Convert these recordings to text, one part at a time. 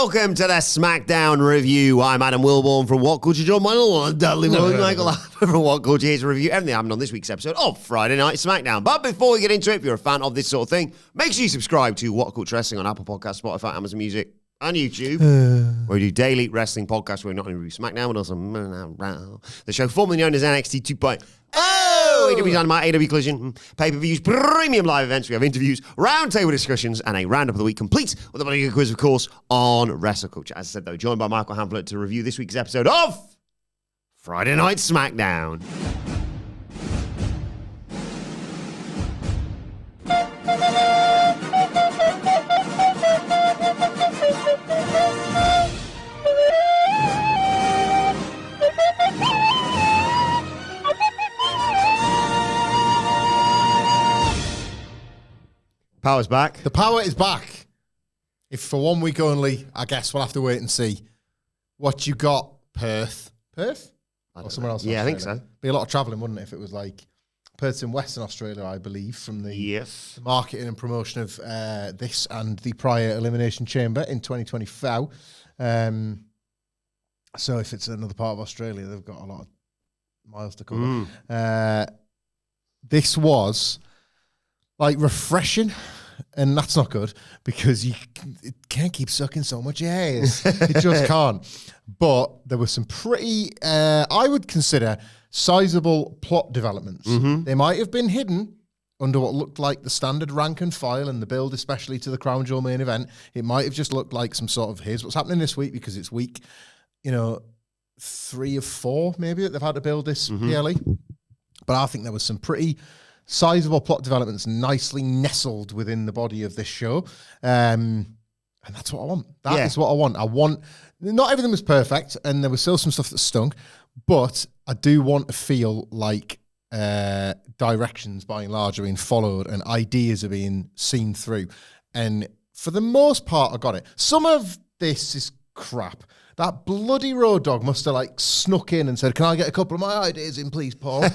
Welcome to the SmackDown review. I'm Adam Wilbourn from WhatCulture. John Michael and Dudley Michael from WhatCulture here to review everything that happened on this week's episode of Friday Night SmackDown. But before we get into it, if you're a fan of this sort of thing, make sure you subscribe to WhatCulture Wrestling on Apple Podcasts, Spotify, Amazon Music, and YouTube, where we do daily wrestling podcasts where we not only review SmackDown, but also the show formerly known as NXT 2.0. AW Dynamite, AW Collision, pay-per-views, premium live events. We have interviews, roundtable discussions, and a roundup of the week, complete with a bloody quiz, of course, on WrestleCulture. As I said, though, joined by Michael Hamflett to review this week's episode of Friday Night SmackDown. Power's back. The power is back. If for 1 week only, I guess we'll have to wait and see what you got. Perth? Or somewhere else? Yeah, I think so. Be a lot of travelling, wouldn't it, if it was like Perth's in Western Australia, I believe, from the marketing and promotion of this and the prior Elimination Chamber in 2024. So if it's another part of Australia, they've got a lot of miles to cover. This was like refreshing, and that's not good because it can't keep sucking so much air. It just can't. But there were some pretty, I would consider, sizable plot developments. They might have been hidden under what looked like the standard rank and file and the build, especially to the Crown Jewel main event. It might have just looked like some sort of, here's what's happening this week, because it's week, 3 of 4 maybe that they've had to build this PLE. But I think there was some pretty sizable plot developments nicely nestled within the body of this show. And that's what I want. That is what I want. Not everything was perfect, and there was still some stuff that stunk, but I do want to feel like directions, by and large, are being followed and ideas are being seen through. And for the most part, I got it. Some of this is crap. That bloody Road Dogg must have snuck in and said, "Can I get a couple of my ideas in, please, Paul?"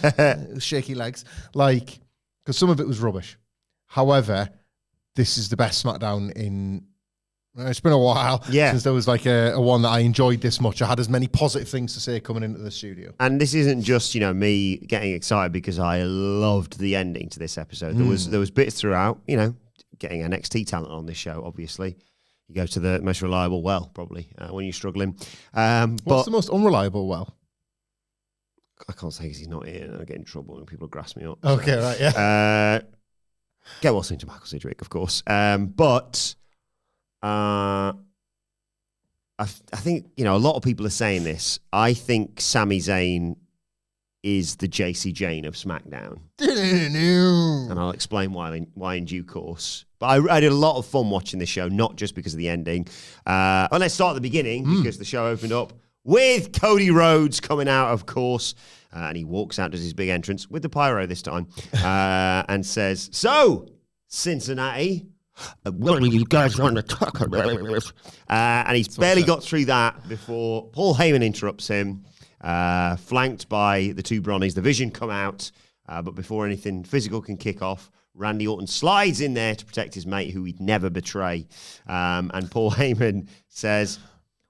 Shaky legs. Because some of it was rubbish. However, this is the best SmackDown in, it's been a while since there was a one that I enjoyed this much. I had as many positive things to say coming into the studio. And this isn't just, me getting excited because I loved the ending to this episode. There was bits throughout, getting NXT talent on this show, obviously. You go to the most reliable well, probably, when you're struggling. What's the most unreliable well? I can't say because he's not here and I'll get in trouble and people will grass me up. Okay, so. right, yeah. Get well soon to Michael Sidgwick, of course. But I think, a lot of people are saying this. I think Sami Zayn is the JC Jane of SmackDown. And I'll explain why in due course. But I had a lot of fun watching this show, not just because of the ending. Well, let's start at the beginning, because the show opened up with Cody Rhodes coming out, of course. And he walks out, does his big entrance with the pyro this time, and says, "So, Cincinnati, what do you guys want to talk about?" And he's barely got through that before Paul Heyman interrupts him, flanked by the two Bronnies. The Vision come out, but before anything physical can kick off, Randy Orton slides in there to protect his mate, who he'd never betray. And Paul Heyman says,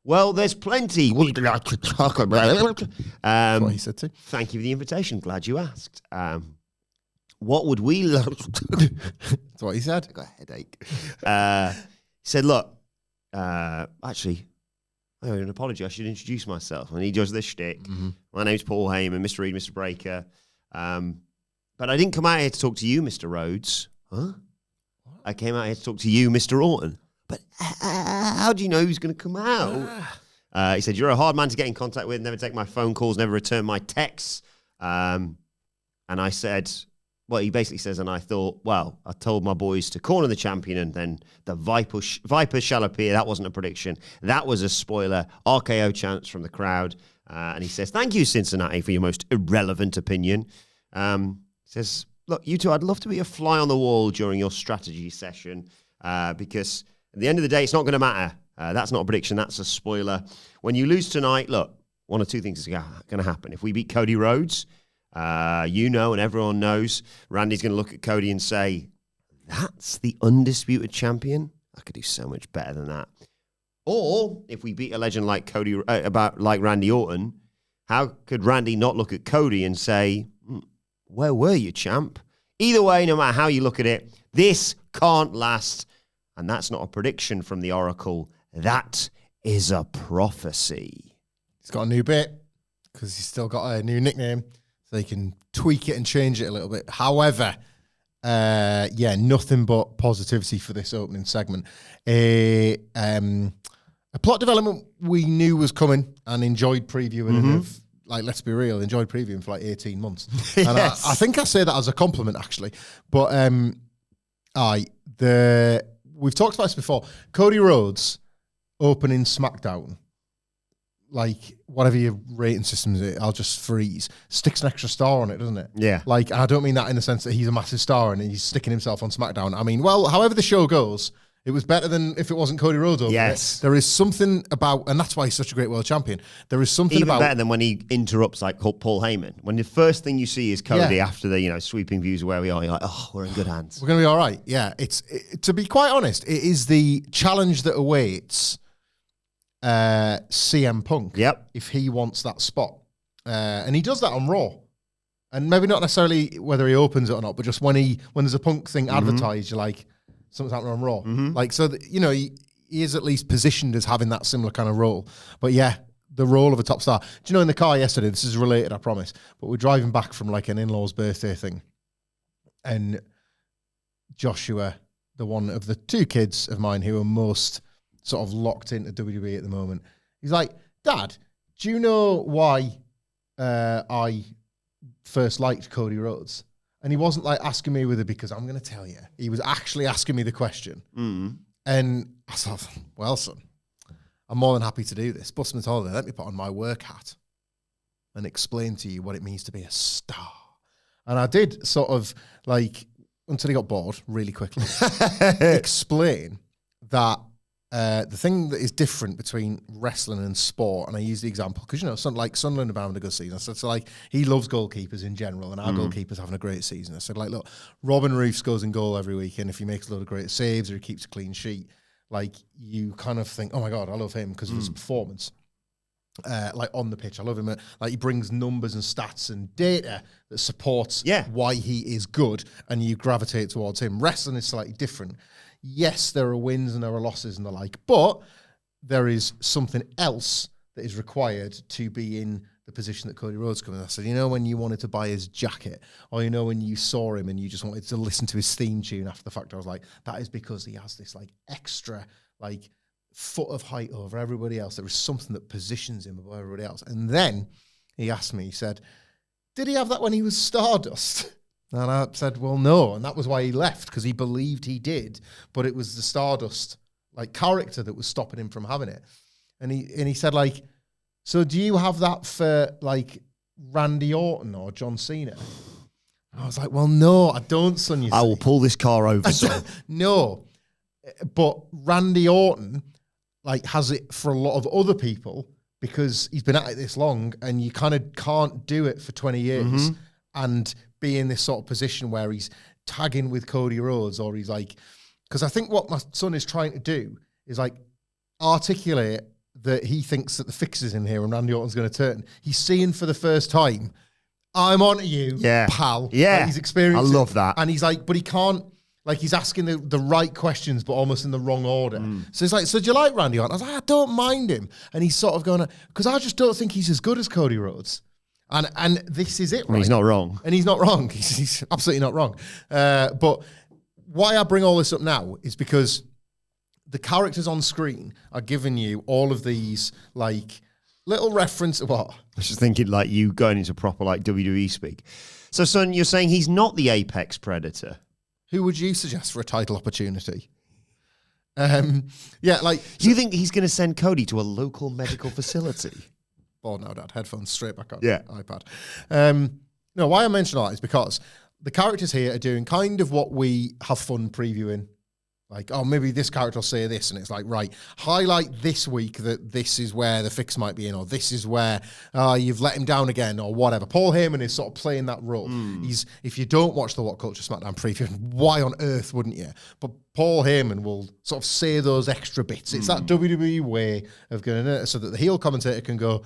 "Well, there's plenty we'd like to talk about." That's what he said too. Thank you for the invitation. Glad you asked. What would we love to do? That's what he said. I got a headache. He said, "Look, actually, I owe an apology. I should introduce myself." And he does this shtick. My name's Paul Heyman, Mr. Reed, Mr. Breaker. But I didn't come out here to talk to you, Mr. Rhodes. Huh? I came out here to talk to you, Mr. Orton. But how do you know who's going to come out? He said, "You're a hard man to get in contact with, never take my phone calls, never return my texts." And I said, well, he basically says, and I thought, well, I told my boys to corner the champion and then the Viper shall appear. That wasn't a prediction. That was a spoiler. RKO chants from the crowd. And he says, "Thank you, Cincinnati, for your most irrelevant opinion." He says, "Look, you two, I'd love to be a fly on the wall during your strategy session because at the end of the day, it's not going to matter. That's not a prediction. That's a spoiler. When you lose tonight, look, one or two things is going to happen. If we beat Cody Rhodes, and everyone knows, Randy's going to look at Cody and say, that's the undisputed champion? I could do so much better than that. Or if we beat a legend like Cody, like Randy Orton, how could Randy not look at Cody and say, where were you, champ? Either way, no matter how you look at it, this can't last. And that's not a prediction from the Oracle. That is a prophecy. He's got a new bit because he's still got a new nickname, so he can tweak it and change it a little bit. However, nothing but positivity for this opening segment. A plot development we knew was coming and enjoyed previewing and have, like, let's be real, enjoyed previewing for like 18 months. And Yes. I think I say that as a compliment, actually. But we've talked about this before. Cody Rhodes opening SmackDown, like, whatever your rating system is, I'll just freeze. Sticks an extra star on it, doesn't it? Yeah. Like, and I don't mean that in the sense that he's a massive star and he's sticking himself on SmackDown. I mean, well, however the show goes, it was better than if it wasn't Cody Rhodes over Yes. it. There is something about, and that's why he's such a great world champion. There is something Even about better than when he interrupts like Paul Heyman. When the first thing you see is Cody after the sweeping views of where we are, you're like, oh, we're in good hands. we're going to be all right. Yeah, to be quite honest, it is the challenge that awaits CM Punk. Yep. If he wants that spot, and he does that on Raw, and maybe not necessarily whether he opens it or not, but just when there's a Punk thing advertised, you're like, something's happening on Raw. Like, so that, he is at least positioned as having that similar kind of role. But yeah, the role of a top star. Do you know, in the car yesterday, this is related, I promise, but we're driving back from like an in-law's birthday thing, and Joshua, the one of the two kids of mine who are most sort of locked into WWE at the moment, he's like, Dad, do you know why I first liked Cody Rhodes? And he wasn't like asking me with it because I'm going to tell you. He was actually asking me the question. And I thought, well, son, I'm more than happy to do this. Busman's holiday, let me put on my work hat and explain to you what it means to be a star. And I did sort of like, until he got bored really quickly, explain that the thing that is different between wrestling and sport, and I use the example because, like Sunderland have been having a good season. So like, he loves goalkeepers in general, and our goalkeepers having a great season. I said, like, look, Robin Roofs goes in goal every week, and if he makes a load of great saves or he keeps a clean sheet, like, you kind of think, oh my God, I love him because of his performance. Like, on the pitch, I love him. Like, he brings numbers and stats and data that supports why he is good, and you gravitate towards him. Wrestling is slightly different. Yes, there are wins and there are losses and the like, but there is something else that is required to be in the position that Cody Rhodes comes in. I said, when you wanted to buy his jacket, or when you saw him and you just wanted to listen to his theme tune after the fact, I was like, that is because he has this like extra like foot of height over everybody else. There is something that positions him above everybody else. And then he asked me, he said, did he have that when he was Stardust? And I said, well, no. And that was why he left, because he believed he did, but it was the Stardust like character that was stopping him from having it. And he said, like, so do you have that for like Randy Orton or John Cena? And I was like, well, no, I don't, son. I will pull this car over, son. No, but Randy Orton like has it for a lot of other people because he's been at it this long, and you kind of can't do it for 20 years and be in this sort of position where he's tagging with Cody Rhodes, or he's like, because I think what my son is trying to do is like articulate that he thinks that the fix is in here and Randy Orton's going to turn. He's seeing for the first time, I'm onto you, pal. Yeah. Like, he's experiencing. I love that. And he's like, but he can't, like, he's asking the right questions, but almost in the wrong order. So he's like, so do you like Randy Orton? I was like, I don't mind him. And he's sort of going, because I just don't think he's as good as Cody Rhodes. And this is it, right? He's not wrong. And he's not wrong. He's absolutely not wrong. But why I bring all this up now is because the characters on screen are giving you all of these, like, little reference. What? I was just thinking, like, you going into proper, like, WWE speak. So, son, you're saying he's not the apex predator? Who would you suggest for a title opportunity? Yeah, like... Do you think he's going to send Cody to a local medical facility? Oh, no, Dad. Headphones straight back on. Yeah. iPad. No, why I mention that is because the characters here are doing kind of what we have fun previewing Like, oh, maybe this character will say this, and it's like, right, highlight this week that this is where the fix might be in, or this is where you've let him down again, or whatever. Paul Heyman is sort of playing that role. If you don't watch the WhatCulture SmackDown preview, why on earth wouldn't you? But Paul Heyman will sort of say those extra bits. It's that WWE way of going, so that the heel commentator can go,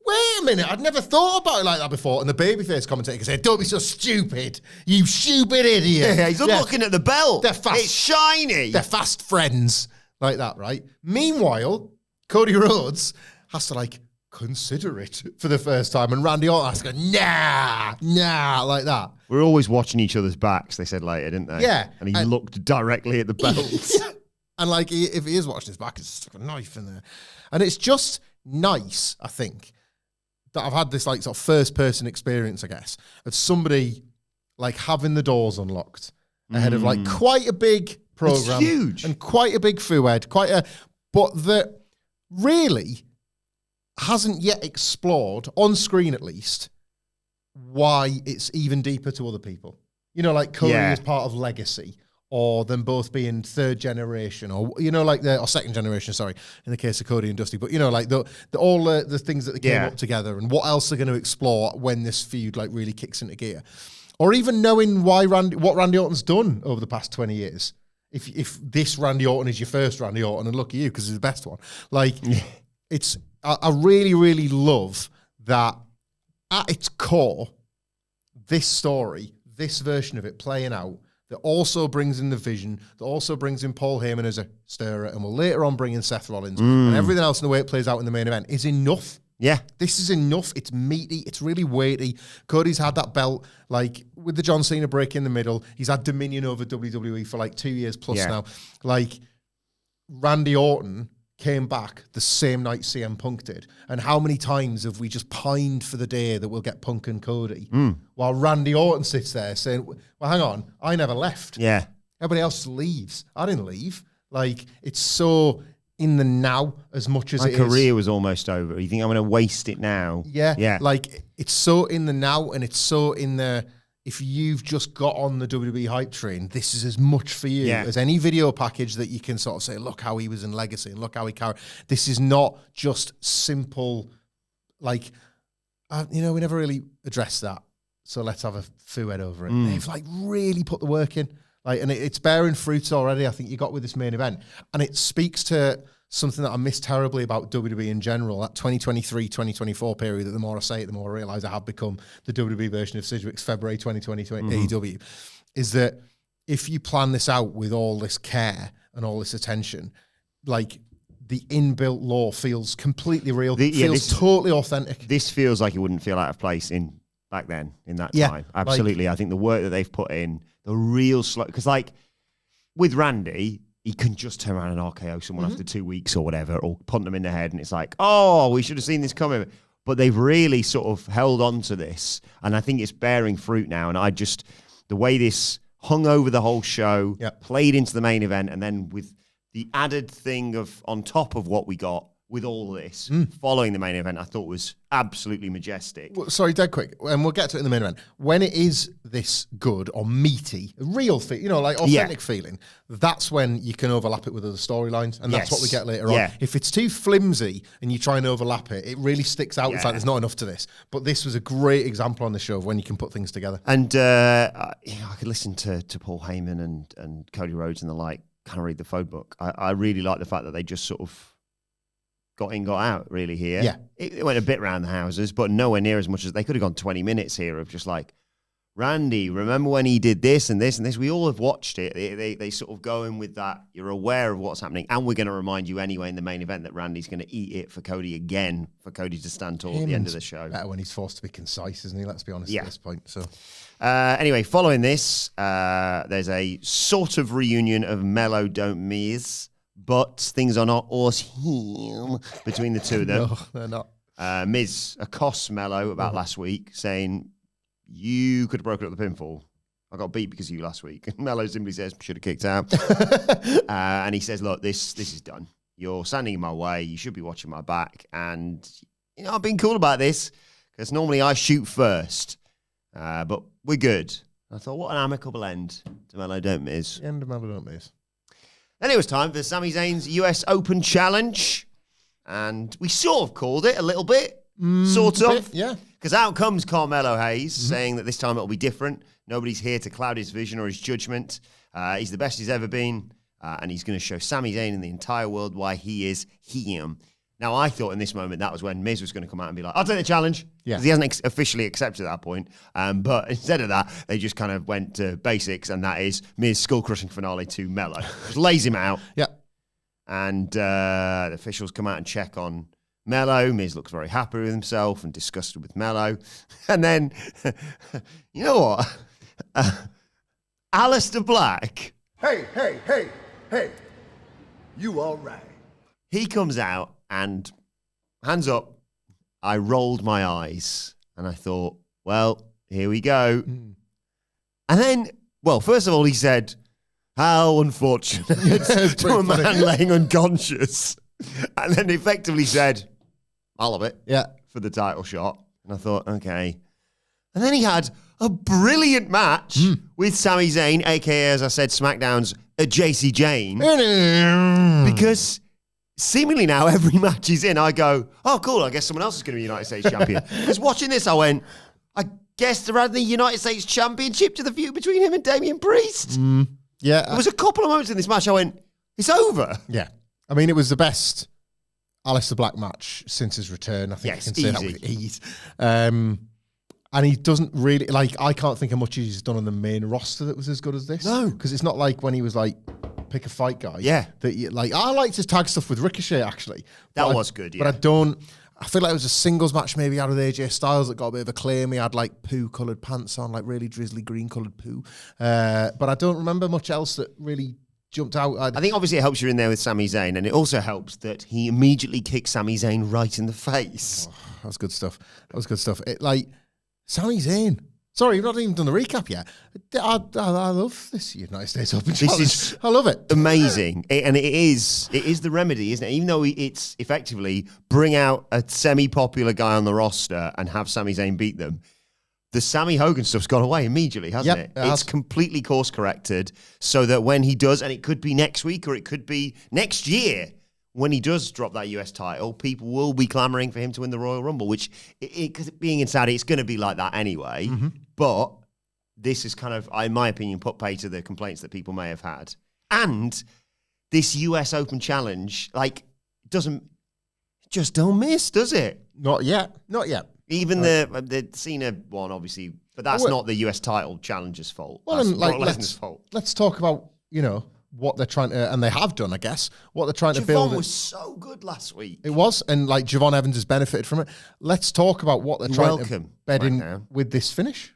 wait a minute, I'd never thought about it like that before. And the babyface commentator can say, don't be so stupid, you stupid idiot. Yeah, he's looking at the belt. They're fast. It's shiny. They're fast friends. Like that, right? Meanwhile, Cody Rhodes has to, like, consider it for the first time. And Randy Orton has to go, nah, like that. We're always watching each other's backs, they said later, didn't they? Yeah. And he looked directly at the belt. And, like, if he is watching his back, it's stuck a knife in there. And it's just nice, I think, that I've had this, like, sort of first-person experience, I guess, of somebody, like, having the doors unlocked ahead of, like, quite a big program. It's huge. And quite a big foohead, but that really hasn't yet explored, on screen at least, why it's even deeper to other people. You know, like Cody is part of Legacy, or them both being third generation, or, you know, like or second generation, sorry, in the case of Cody and Dusty. But, you know, like all the things that they came up together, and what else they're going to explore when this feud, like, really kicks into gear. Or even knowing what Randy Orton's done over the past 20 years. If this Randy Orton is your first Randy Orton, and lucky you, because he's the best one. Like, I really, really love that at its core, this story, this version of it playing out, that also brings in the Vision, that also brings in Paul Heyman as a stirrer, and will later on bring in Seth Rollins, and everything else in the way it plays out in the main event is enough. Yeah. This is enough. It's meaty. It's really weighty. Cody's had that belt, like, with the John Cena break in the middle. He's had dominion over WWE for, like, 2 years plus now. Like, Randy Orton came back the same night CM Punk did. And how many times have we just pined for the day that we'll get Punk and Cody? While Randy Orton sits there saying, well, hang on, I never left. Yeah. Everybody else leaves. I didn't leave. Like, it's so in the now as much as My career was almost over. You think I'm going to waste it now? Yeah. Like, it's so in the now, and it's so in the, if you've just got on the WWE hype train, this is as much for you as any video package that you can sort of say, look how he was in Legacy, and look how he carried. This is not just simple, like, you know, we never really addressed that, so let's have a foohead over it. They've, like, really put the work in. Like, and it's bearing fruits already, I think you got with this main event. And it speaks to something that I miss terribly about WWE in general, that 2023-2024 period, that the more I say it, the more I realise I have become the WWE version of Sidgwick's February 2020 AEW, is that if you plan this out with all this care and all this attention, like, the inbuilt lore feels completely real, feels totally authentic. This feels like it wouldn't feel out of place back then, in that time. Absolutely. Like, I think the work that they've put in, the real slow, because, like, with Randy, he can just turn around and RKO someone after 2 weeks or whatever, or punt them in the head, and it's like, oh, we should have seen this coming. But they've really sort of held on to this, and I think it's bearing fruit now. And the way this hung over the whole show, played into the main event, and then with the added thing of on top of what we got with all this following the main event, I thought was absolutely majestic. Well, sorry, dead quick, and we'll get to it in the main event. When it is this good or meaty, real, you know, like authentic feeling, that's when you can overlap it with other storylines, and that's what we get later on. If it's too flimsy and you try and overlap it, it really sticks out. It's like there's not enough to this. But this was a great example on the show of when you can put things together. And I could listen to Paul Heyman and Cody Rhodes and the like, kind of read the phone book. I really like the fact that they just sort of got in, got out, really, here. Yeah. It went a bit round the houses, but nowhere near as much as they could have gone 20 minutes here of just like, Randy, remember when he did this and this and this? We all have watched it. They sort of go in with that. You're aware of what's happening. And we're going to remind you anyway in the main event that Randy's going to eat it for Cody again, for Cody to stand tall at the end of the show. Better when he's forced to be concise, isn't he? Let's be honest at this point. So, anyway, following this, there's a sort of reunion of Mello Don't Miz, but things are not horse heel between the two of them. No, they're not. Miz accosts Mello about last week, saying, you could have broken up the pinfall. I got beat because of you last week. And Mello simply says, should have kicked out. And he says, look, this is done. You're standing in my way. You should be watching my back. And, you know, I've been cool about this because normally I shoot first. But we're good. I thought, what an amicable end to Mello Don't Miz. End of Mello Don't Miz. And it was time for Sami Zayn's US Open Challenge. And we sort of called it a little bit. Sort of. Yeah. Because out comes Carmelo Hayes saying that this time it'll be different. Nobody's here to cloud his vision or his judgment. He's the best he's ever been. And he's going to show Sami Zayn and the entire world why he is him. Now, I thought in this moment that was when Miz was going to come out and be like, I'll take the challenge. Yeah. Because he hasn't officially accepted at that point. But instead of that, they just kind of went to basics, and that is Miz skull-crushing finale to Melo. Just lays him out. Yeah. And the officials come out and check on Melo. Miz looks very happy with himself and disgusted with Melo. And then, you know what? Aleister Black. Hey, you all right? He comes out and, hands up, I rolled my eyes and I thought, well, here we go. And then, well, first of all, he said, how unfortunate to a man laying unconscious. And then effectively said, I'll have it for the title shot. And I thought, okay. And then he had a brilliant match with Sami Zayn, a.k.a., as I said, SmackDown's JC Jane. Because seemingly now every match he's in, I go, oh, cool, I guess someone else is going to be United States champion. Because watching this, I went, I guess they're adding the United States championship to the feud between him and Damian Priest. Yeah. There was a couple of moments in this match I went, it's over. Yeah. I mean, it was the best Aleister Black match since his return. I think Yes, you can say that easy. with ease. And he doesn't really, like, I can't think of much he's done on the main roster that was as good as this. No. Because it's not like when he was like, pick a fight guy. Yeah. That you, like, I liked his tag stuff with Ricochet, actually. That was good, yeah. But I feel like it was a singles match maybe out of AJ Styles that got a bit of acclaim. He had like poo-coloured pants on, like really drizzly green-coloured poo. But I don't remember much else that really jumped out. I think obviously it helps you're in there with Sami Zayn, and it also helps that he immediately kicked Sami Zayn right in the face. Oh, that was good stuff. It, like, Sami Zayn. Sorry, you've not even done the recap yet. I love this United States Open Challenge. I love it. Amazing. And it is the remedy, isn't it? Even though it's effectively bring out a semi-popular guy on the roster and have Sami Zayn beat them, the Sammy Hogan stuff's gone away immediately, hasn't it? It's completely course-corrected so that when he does, and it could be next week or it could be next year, when he does drop that US title, people will be clamoring for him to win the Royal Rumble, which, because being in Saudi, it's going to be like that anyway. But this is kind of, in my opinion, put pay to the complaints that people may have had. And this US Open Challenge, like, just don't miss, does it? Not yet. Even the Cena one, obviously, but that's not the US title challenger's fault. Well, that's and like, Brock Lesnar's fault. Let's talk about, what they're trying to, and they have done, I guess, what they're trying to build. Javon was so good last week. It was, and like Javon Evans has benefited from it. Let's talk about what they're trying to bed in with this finish.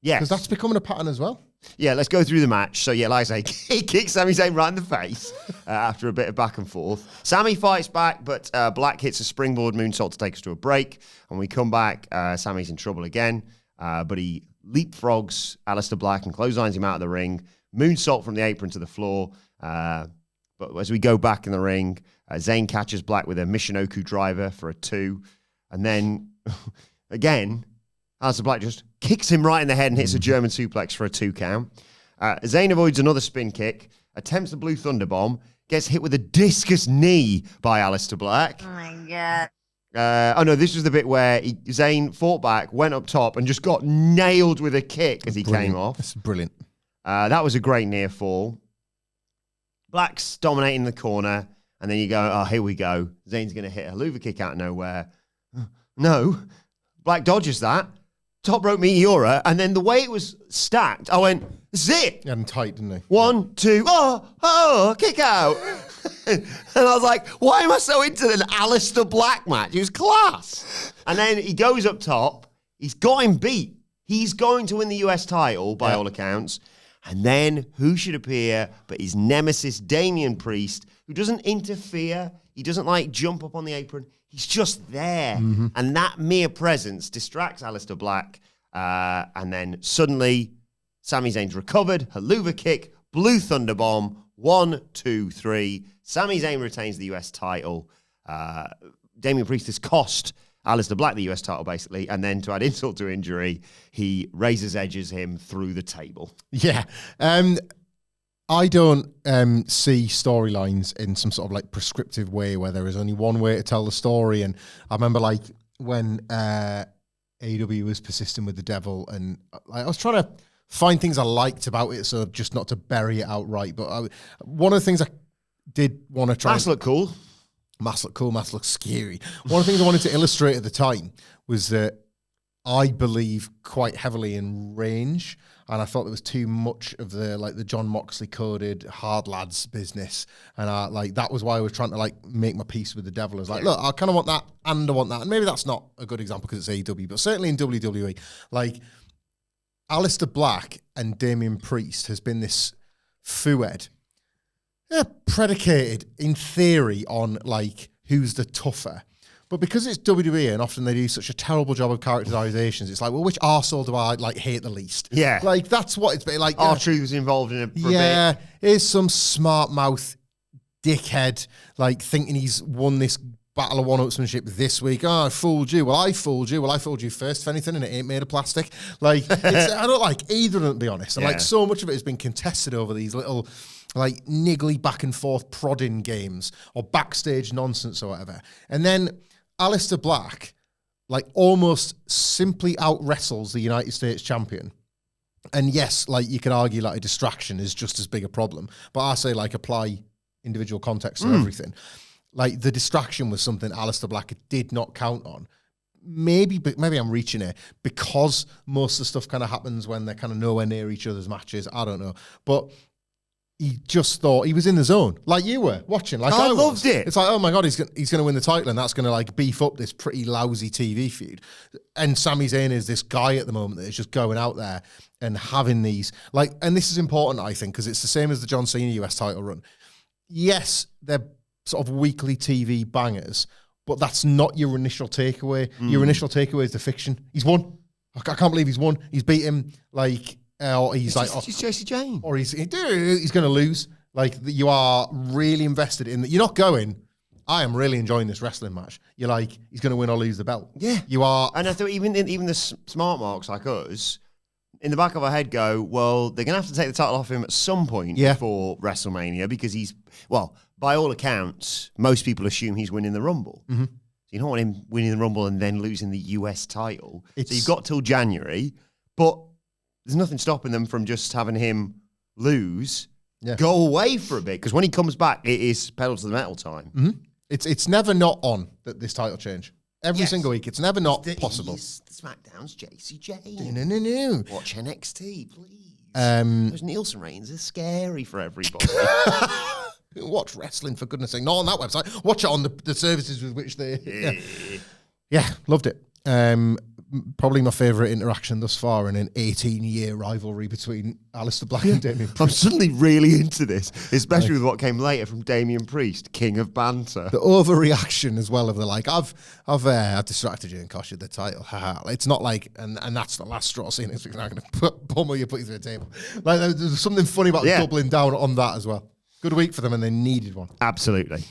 Yes. Because that's becoming a pattern as well. Yeah, let's go through the match. So, yeah, like I say, he kicks Sami Zayn right in the face after a bit of back and forth. Sami fights back, but Black hits a springboard moonsault to take us to a break. When we come back, Sami's in trouble again, but he leapfrogs Aleister Black and clotheslines him out of the ring. Moonsault from the apron to the floor. But as we go back in the ring, Zayn catches Black with a Michinoku driver for a 2. And then, again, Aleister Black just kicks him right in the head and hits a German suplex for a 2 count. Zayn avoids another spin kick, attempts the Blue Thunder Bomb, gets hit with a discus knee by Aleister Black. Oh my God. This was the bit where Zayn fought back, went up top, and just got nailed with a kick as he came off. That's brilliant. That was a great near fall. Black's dominating the corner, and then you go, oh, here we go. Zayn's going to hit a Hoover kick out of nowhere. No. Black dodges that. Top rope Meteora, and then the way it was stacked, I went, this is it. He had him tight, didn't he? 1, 2, kick out. And I was like, why am I so into an Aleister Black match? It was class. And then he goes up top. He's got him beat. He's going to win the US title, by all accounts. And then who should appear but his nemesis, Damian Priest, who doesn't interfere. He doesn't, jump up on the apron. He's just there. And that mere presence distracts Aleister Black. And then suddenly, Sami Zayn's recovered. Hoover kick, Blue Thunder Bomb. 1, 2, 3. Sami Zayn retains the US title. Damian Priest has cost Aleister Black the US title, basically. And then to add insult to injury, he razors edges him through the table. Yeah. I don't see storylines in some sort of like prescriptive way where there is only one way to tell the story. And I remember like when AEW was persisting with the devil, and I was trying to find things I liked about it, so just not to bury it outright. But one of the things I did want to try. Masks look cool. Masks look cool. Masks look scary. One of the things I wanted to illustrate at the time was that I believe quite heavily in range, and I thought there was too much of the John Moxley coded hard lads business, and that was why I was trying to like make my peace with the devil. I was like, look, I kind of want that, and I want that, and maybe that's not a good example because it's AEW, but certainly in WWE, like Aleister Black and Damian Priest has been this feuad, predicated in theory on like who's the tougher. But because it's WWE and often they do such a terrible job of characterizations, it's like, well, which arsehole do I like hate the least? Yeah. Like, that's what it's been like. R-Truth was involved in it for a bit. Here's some smart mouth dickhead, like thinking he's won this battle of one-upsmanship this week. Oh, I fooled you. Well, I fooled you. Well, I fooled you first, if anything, and it ain't made of plastic. Like, I don't like either of them, to be honest. And like, so much of it has been contested over these little like niggly back and forth prodding games or backstage nonsense or whatever. And then Aleister Black, like, almost simply out-wrestles the United States champion. And yes, like, you could argue, like, a distraction is just as big a problem. But I say, like, apply individual context to everything. Like, the distraction was something Aleister Black did not count on. Maybe I'm reaching it because most of the stuff kind of happens when they're kind of nowhere near each other's matches. I don't know. But he just thought he was in the zone, like you were watching. Like I loved it. It's like, oh my God, he's going to win the title, and that's going to like beef up this pretty lousy TV feud. And Sami Zayn is this guy at the moment that is just going out there and having these like, and this is important, I think, because it's the same as the John Cena US title run. Yes, they're sort of weekly TV bangers, but that's not your initial takeaway. Your initial takeaway is the fiction. He's won. I can't believe he's won. He's beat him like. Or he's He's Jesse Jane. Or he's going to lose. Like, you are really invested in that. You're not going, I am really enjoying this wrestling match. You're like, he's going to win or lose the belt. Yeah. You are. And I thought even the smart marks like us, in the back of our head go, well, they're going to have to take the title off him at some point before WrestleMania because he's, well, by all accounts, most people assume he's winning the Rumble. Mm-hmm. So you don't want him winning the Rumble and then losing the US title. So you've got till January, but there's nothing stopping them from just having him lose, go away for a bit, because when he comes back, it is pedal to the metal time. Mm-hmm. It's never not on this title change. Every single week, it's never not possible. The SmackDown's JC Jane. No. Watch NXT, please. Those Nielsen ratings are scary for everybody. Watch wrestling, for goodness sake. Not on that website. Watch it on the services with which they... Yeah, loved it. Probably my favourite interaction thus far in an 18-year rivalry between Aleister Black and Damian Priest. I'm suddenly really into this, especially with what came later from Damian Priest, king of banter. The overreaction as well of the like, I've distracted you and cost you the title. It's not like, and that's the last straw scene. It's not going to pummel you, put you through a table. Like, there's something funny about doubling down on that as well. Good week for them, and they needed one. Absolutely.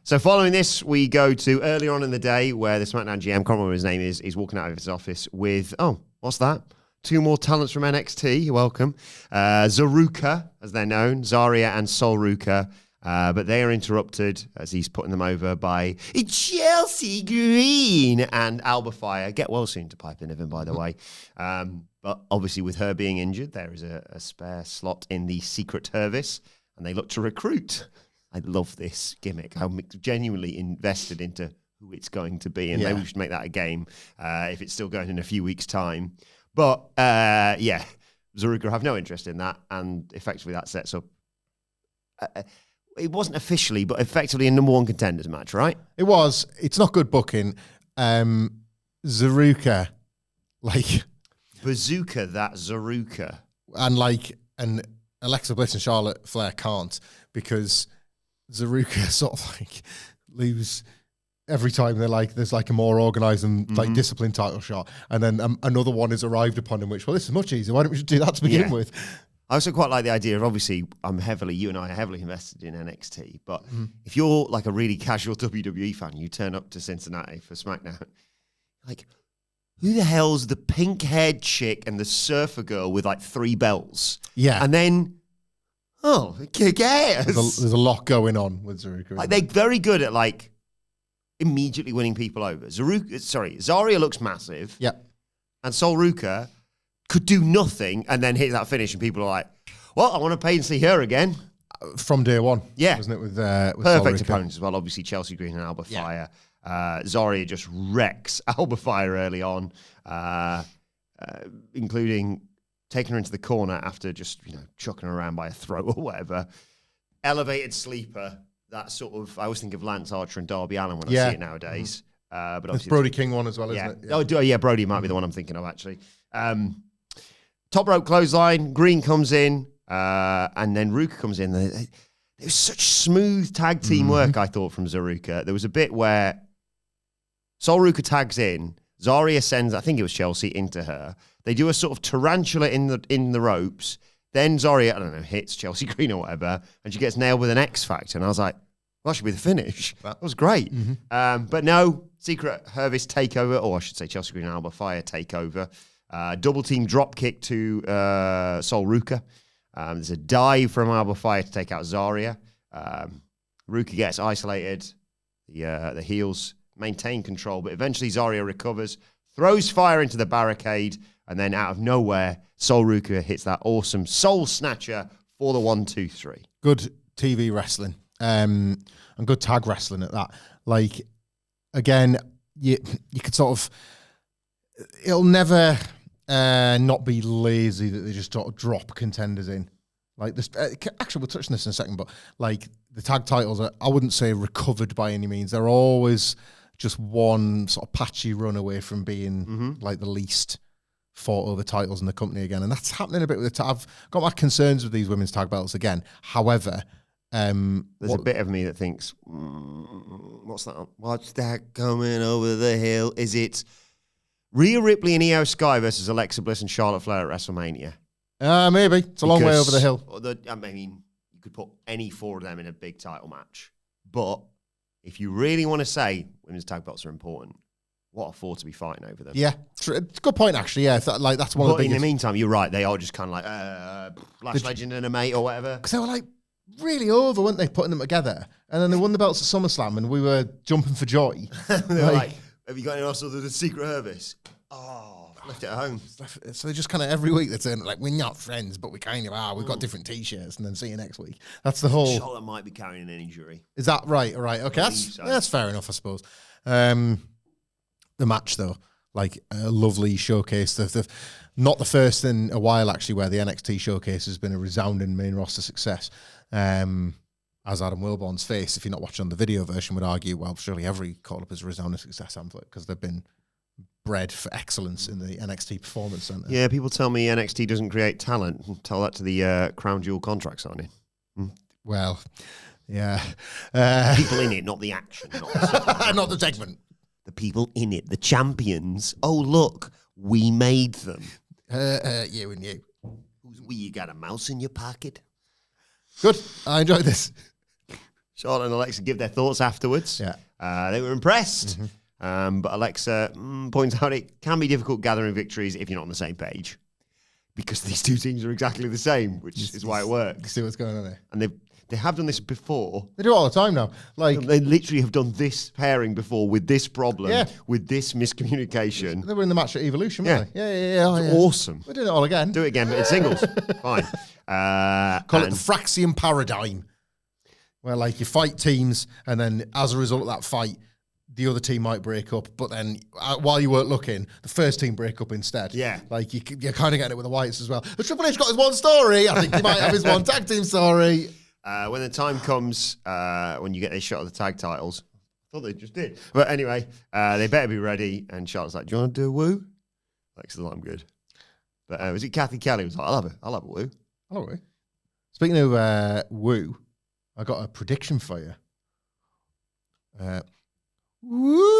So following this, we go to earlier on in the day where the SmackDown GM, can't remember what his name is, he's walking out of his office with, what's that? 2 more talents from NXT. You're welcome. Zaruka, as they're known, Zarya and Sol Ruka. But they are interrupted as he's putting them over by Chelsea Green and Alba Fire. Get well soon to pipe in of him, by the way. But obviously with her being injured, there is a spare slot in the Secret Service, and they look to recruit. I love this gimmick. I'm genuinely invested into who it's going to be, and maybe we should make that a game if it's still going in a few weeks' time. But, Zaruka have no interest in that, and effectively that sets up... it wasn't officially, but effectively a number 1 contenders match, right? It was. It's not good booking. Zaruka, like... Bazooka, that Zaruka. And Alexa Bliss and Charlotte Flair can't, because... Zaruka sort of like lose every time they're like, there's like a more organised and like disciplined title shot, and then another one is arrived upon in which, well, this is much easier. Why don't we just do that to begin with? I also quite like the idea of, obviously, you and I are heavily invested in NXT, but if you're like a really casual WWE fan, you turn up to Cincinnati for SmackDown, like, who the hell's the pink-haired chick and the surfer girl with like 3 belts? Yeah. And then... oh, kick-ass. There's a lot going on with Zaruka. Like, they're very good at, like, immediately winning people over. Zarya looks massive. Yep. And Sol Ruka could do nothing and then hit that finish, and people are like, well, I want to pay and see her again. From day one. Yeah. Wasn't it, with perfect opponents as well. Obviously, Chelsea Green and Alba Fire. Zarya just wrecks Alba Fire early on, including taking her into the corner after just, chucking her around by a throat or whatever. Elevated sleeper. That sort of, I always think of Lance Archer and Darby Allin when I see it nowadays. But it's Brody King one as well, isn't it? Yeah. Brody might be the one I'm thinking of, actually. Top rope clothesline. Green comes in, and then Ruka comes in. There was such smooth tag team work, I thought, from Zaruka. There was a bit where Sol Ruka tags in. Zarya sends, I think it was Chelsea, into her. They do a sort of tarantula in the ropes. Then Zarya, I don't know, hits Chelsea Green or whatever, and she gets nailed with an X Factor. And I was like, well, that should be the finish. That was great. But no, Secret Hervis takeover, or I should say Chelsea Green and Alba Fire takeover. Double team drop kick to Sol Ruka. There's a dive from Alba Fire to take out Zarya. Ruka gets isolated. The heels maintain control, but eventually Zarya recovers, throws Fire into the barricade, and then out of nowhere, Sol Ruka hits that awesome Soul Snatcher for the 1-2-3. Good TV wrestling, and good tag wrestling at that. Like, again, you could sort of, it'll never not be lazy that they just sort of drop contenders in. Like this, actually, we'll touch on this in a second, but like the tag titles are, I wouldn't say recovered by any means. They're always just one sort of patchy run away from being like the least fought over titles in the company again. And that's happening a bit with the I've got my concerns with these women's tag belts again. However, there's a bit of me that thinks, what's that? What's that coming over the hill? Is it Rhea Ripley and Io Sky versus Alexa Bliss and Charlotte Flair at WrestleMania? Maybe. It's a long way over the hill. I mean, you could put any four of them in a big title match. But if you really want to say women's tag belts are important, what a four to be fighting over them. Yeah, it's a good point, actually. Yeah, that's one of the biggest. In the meantime, you're right. They are just kind of like Lash Legend and a mate or whatever. Because they were like really over, weren't they, putting them together? And then they won the belts at SummerSlam, and we were jumping for joy. They were like, have you got any else other than Secret Hervis? Oh, left it at home. So they just kind of every week they're saying, like, we're not friends, but we kind of are. We've got different T-shirts, and then see you next week. That's the whole. Charlotte might be carrying an injury. Is that right? All right. Okay, that's fair enough, I suppose. The match, though, like a lovely showcase. Not the first in a while, actually, where the NXT showcase has been a resounding main roster success. As Adam Wilbourn's face, if you're not watching on the video version, would argue, well, surely every call-up is a resounding success, Hamflett, because they've been bred for excellence in the NXT Performance Center. Yeah, people tell me NXT doesn't create talent. Tell that to the Crown Jewel contract signing. Well, yeah. People in it, not the action. Not the segment. The people in it, the champions. Oh, look, we made them. You and you. Who's we? You got a mouse in your pocket? Good. I enjoyed this. Charlotte and Alexa give their thoughts afterwards. Yeah. They were impressed. But Alexa points out it can be difficult gathering victories if you're not on the same page. Because these two teams are exactly the same, which is why it works. You see what's going on there? And they have done this before. They do it all the time now. Like they literally have done this pairing before with this problem, with this miscommunication. They were in the match at Evolution, weren't they? Yeah. It's awesome. We're doing it all again. Do it again, but in singles. Fine. Call it the Fraxian paradigm, where like you fight teams, and then as a result of that fight, the other team might break up, but then while you weren't looking, the first team break up instead. Yeah. Like you're kind of getting it with the Wyatts as well. But Triple H got his one story. I think he might have his one tag team story. When the time comes, when you get this shot of the tag titles, I thought they just did. But anyway, they better be ready. And Charlotte's like, do you want to do a woo? Alexa's like, I'm good. But was it Kathy Kelly who was like, I'll have a woo. I'll have a woo. Speaking of woo, I got a prediction for you. Woo!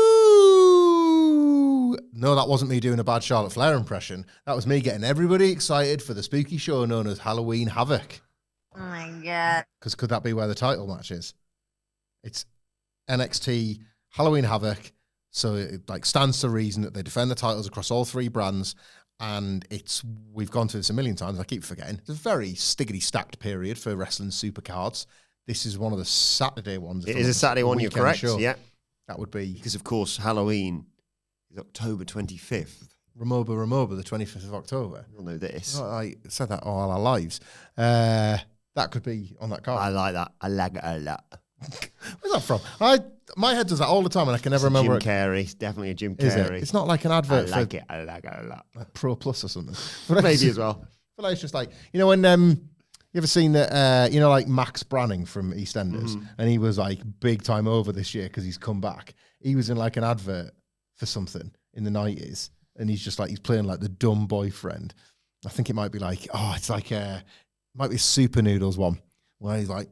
No, that wasn't me doing a bad Charlotte Flair impression. That was me getting everybody excited for the spooky show known as Halloween Havoc. Oh my God. Because could that be where the title match is? It's NXT Halloween Havoc. So it like stands to reason that they defend the titles across all three brands. and we've gone through this a million times. I keep forgetting. It's a very stickety stacked period for wrestling supercards. This is one of the Saturday ones. It is a Saturday one. You're correct. Show. Yeah, that would be because of course Halloween is October 25th. Remoba, the 25th of October. You'll know this. Oh, I said that all our lives. That could be on that card. I like that. I like it a lot. Where's that from? My head does that all the time, and I can never remember. Jim Carrey. It's definitely a Jim Is Carrey. It's not like an advert. I like it a lot. Like Pro Plus or something. Maybe as well. But like, it's just like, you know, when you ever seen that? You know, like Max Branning from EastEnders, and he was like big time over this year because he's come back. He was in like an advert for something in the 90s, and he's just like he's playing like the dumb boyfriend. I think it might be like it's like it might be Super Noodles one where he's like,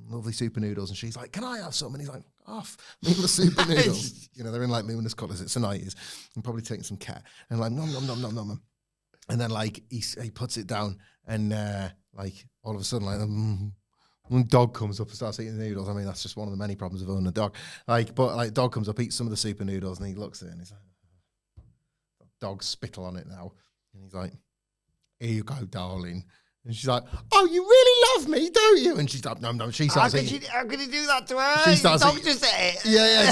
lovely super noodles, and she's like, can I have some? And he's like, off me with the super noodles. You know, they're in like luminous colours. It's the 90s. I'm probably taking some cat and like nom nom nom nom nom. And then like he puts it down, and like all of a sudden like dog comes up and starts eating the noodles. I mean, that's just one of the many problems of owning a dog. But dog comes up, eats some of the super noodles, and he looks at it and he's like, dog spittle on it now, and he's like, here you go, darling. And she's like, oh, you really love me, don't you? And she's like, no. She starts eating. How could you do that to her? She starts eating. Just it. Yeah.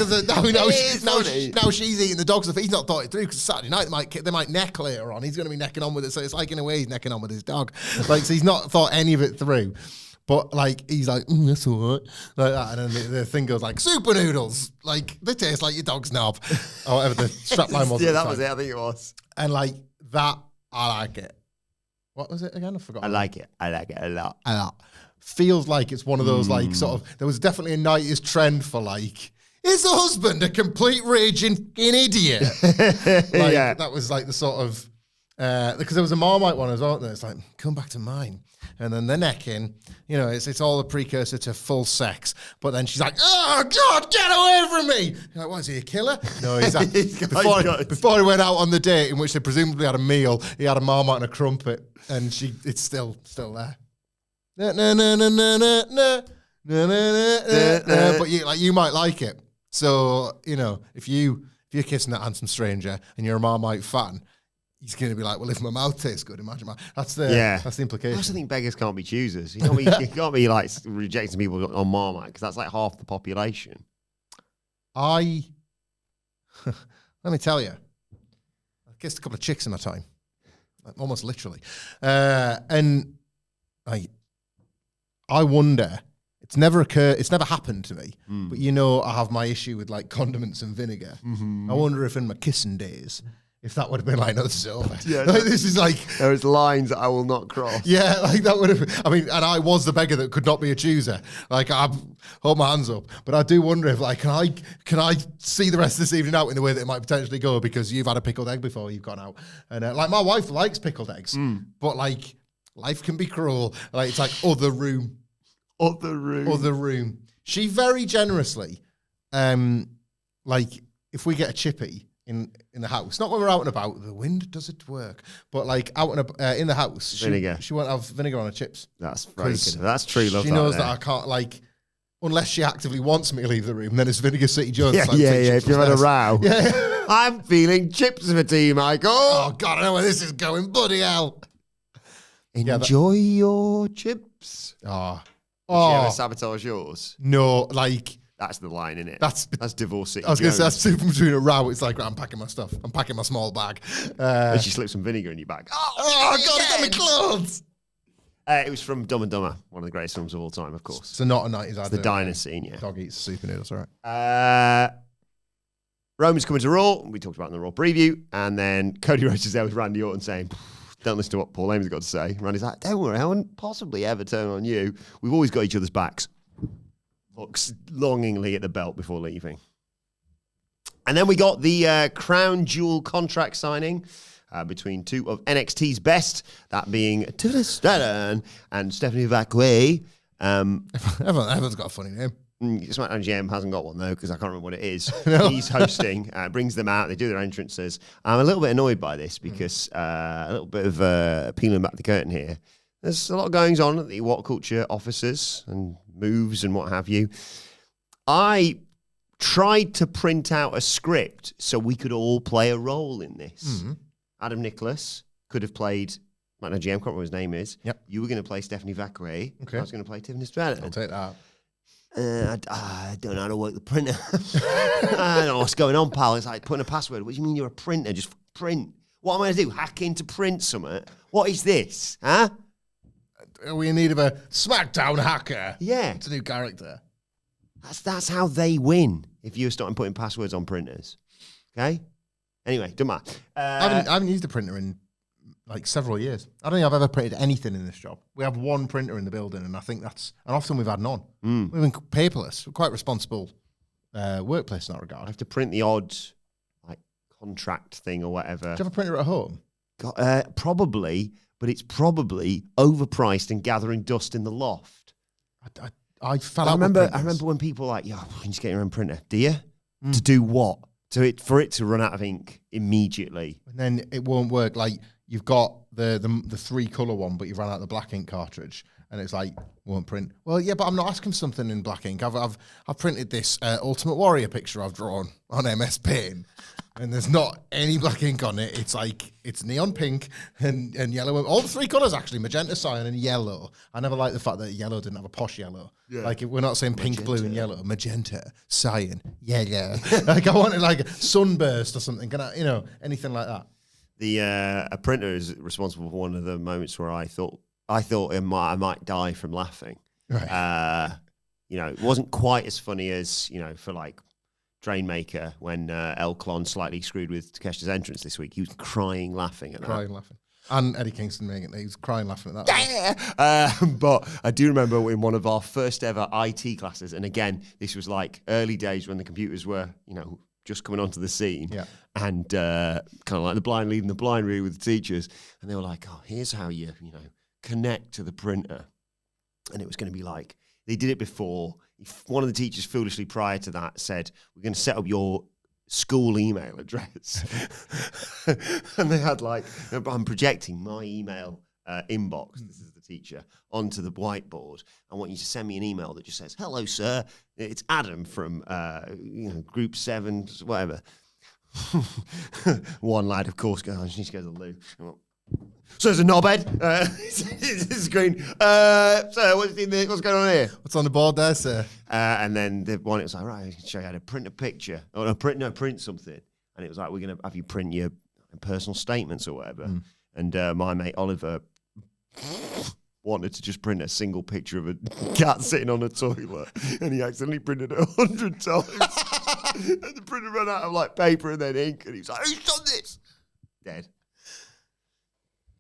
Now she's eating the dog stuff. He's not thought it through because Saturday night they might neck later on. He's going to be necking on with it. So it's like, in a way, he's necking on with his dog. Like, so he's not thought any of it through. But like, he's like, that's all right. Like that. And then the thing goes like, super noodles. Like, they taste like your dog's knob. Or whatever the strapline was. Yeah, that was it. I think it was. And like that, I like it. What was it again? I forgot. I like it a lot. Feels like it's one of those like sort of. There was definitely a 90s trend for like, is the husband a complete raging idiot? Yeah. That was like the sort of because there was a Marmite one as well. There. It's like, come back to mine. And then the necking, you know, it's all a precursor to full sex. But then she's like, oh, God, get away from me. You're like, what, is he a killer? No, he's like, before he went out on the date in which they presumably had a meal, he had a Marmite and a crumpet. And it's still there. But you might like it. So, you know, if you're kissing that handsome stranger and you're a Marmite fan, he's going to be like, well, if my mouth tastes good, imagine that's the implication. I also think beggars can't be choosers. You can't be like rejecting people on Marmite because that's like half the population. Let me tell you, I've kissed a couple of chicks in my time, almost literally, and I wonder. It's never happened to me, but you know, I have my issue with like condiments and vinegar. I wonder if in my kissing days, if that would have been like, no, this is over. Yeah, like, this is like... There's lines that I will not cross. Yeah, like that would have been... I mean, and I was the beggar that could not be a chooser. Like, I hold my hands up. But I do wonder if, like, can I see the rest of this evening out in the way that it might potentially go because you've had a pickled egg before you've gone out. And, like, my wife likes pickled eggs. But, like, life can be cruel. Like, it's like other room. She very generously, like, if we get a chippy... in the house, not when we're out and about. The wind does it work, but like out and in the house, vinegar. She won't have vinegar on her chips. That's very good. That's true love. She knows that I can't like, unless she actively wants me to leave the room. Then it's Vinegar City Jones. Yeah. If you've had a row, I'm feeling chips for tea, Michael. Oh God, I know where this is going. Bloody hell! Enjoy your chips. Oh, Did she ever sabotage yours? No, like. That's the line, isn't it? That's divorce. I was going to say, that's super between a row. It's like, right, I'm packing my stuff. I'm packing my small bag. And she slipped some vinegar in your bag. Oh God, it's on my clothes. It was from Dumb and Dumber, one of the greatest films of all time, of course. So not a 90s advert. It's the diner scene, yeah. Dog eats super noodles, all right. Roman's coming to Raw. We talked about it in the Raw preview. And then Cody Rhodes is there with Randy Orton saying, don't listen to what Paul Heyman's got to say. Randy's like, don't worry, I wouldn't possibly ever turn on you. We've always got each other's backs. Looks longingly at the belt before leaving. And then we got the crown jewel contract signing between two of NXT's best, that being Tula Stratton and Stephanie Vacquet. Everyone's got a funny name. SmackDown GM hasn't got one, though, because I can't remember what it is. No. He's hosting, brings them out, they do their entrances. I'm a little bit annoyed by this because a little bit of peeling back the curtain here. There's a lot going on at the WhatCulture offices and moves and what have you. I tried to print out a script so we could all play a role in this. Adam Nicholas could have played, I don't know, GM, can't remember what his name is. Yep. You were going to play Stephanie Vacquerie. Okay. I was going to play Tiffany Stratton. I'll take that. I don't know how to work the printer. I don't know what's going on, pal. It's like putting a password. What do you mean you're a printer? Just print. What am I going to do? Hack into print something? What is this? Huh? Are we in need of a SmackDown hacker? Yeah. It's a new character. That's how they win if you're starting putting passwords on printers. Okay? Anyway, don't matter. I haven't used a printer in like several years. I don't think I've ever printed anything in this job. We have one printer in the building, and I think and often we've had none. We've been paperless. We're quite responsible workplace in that regard. I have to print the odd like contract thing or whatever. Do you have a printer at home? Probably, but it's probably overpriced and gathering dust in the loft. I fell out. I remember when people were like, "Yo, you just get your own printer, do you?" To do what? For it to run out of ink immediately, and then it won't work. Like you've got the 3-color one, but you've run out the black ink cartridge, and it's like won't print. Well, yeah, but I'm not asking for something in black ink. I've printed this Ultimate Warrior picture I've drawn on MS Paint, and there's not any black ink on it. It's like it's neon pink and yellow. All the 3 colors actually: magenta, cyan, and yellow. I never liked the fact that yellow didn't have a posh yellow. Yeah. Like we're not saying pink, magenta, blue, and yellow. Magenta, cyan, yellow. Like I wanted like sunburst or something. Can I, anything like that? A printer is responsible for one of the moments where I thought I might die from laughing. Right. It wasn't quite as funny as for like Drainmaker when Elklon slightly screwed with Takeshita's entrance this week. He was crying laughing at that. Laughing. And Eddie Kingston making it. He was crying laughing at that. But I do remember in one of our first ever IT classes, and again, this was like early days when the computers were, just coming onto the scene. Yeah. And kind of like the blind leading the blind really with the teachers. And they were like, oh, here's how you connect to the printer. And it was going to be like, they did it before. One of the teachers foolishly prior to that said, we're going to set up your school email address. And they had like, I'm projecting my email inbox, this is the teacher, onto the whiteboard. I want you to send me an email that just says, hello, sir. It's Adam from, group 7, whatever. One lad, of course, goes, I just need to go to the loo. So there's a knobhead. It's green. Sir, what's going on here? What's on the board there, sir? And then the one, it was like, right, I can show you how to print a picture. Or print something. And it was like, we're going to have you print your personal statements or whatever. And my mate Oliver wanted to just print a single picture of a cat sitting on a toilet. And he accidentally printed it 100 times. And the printer ran out of like paper and then ink. And he was like, who's done this? Dead.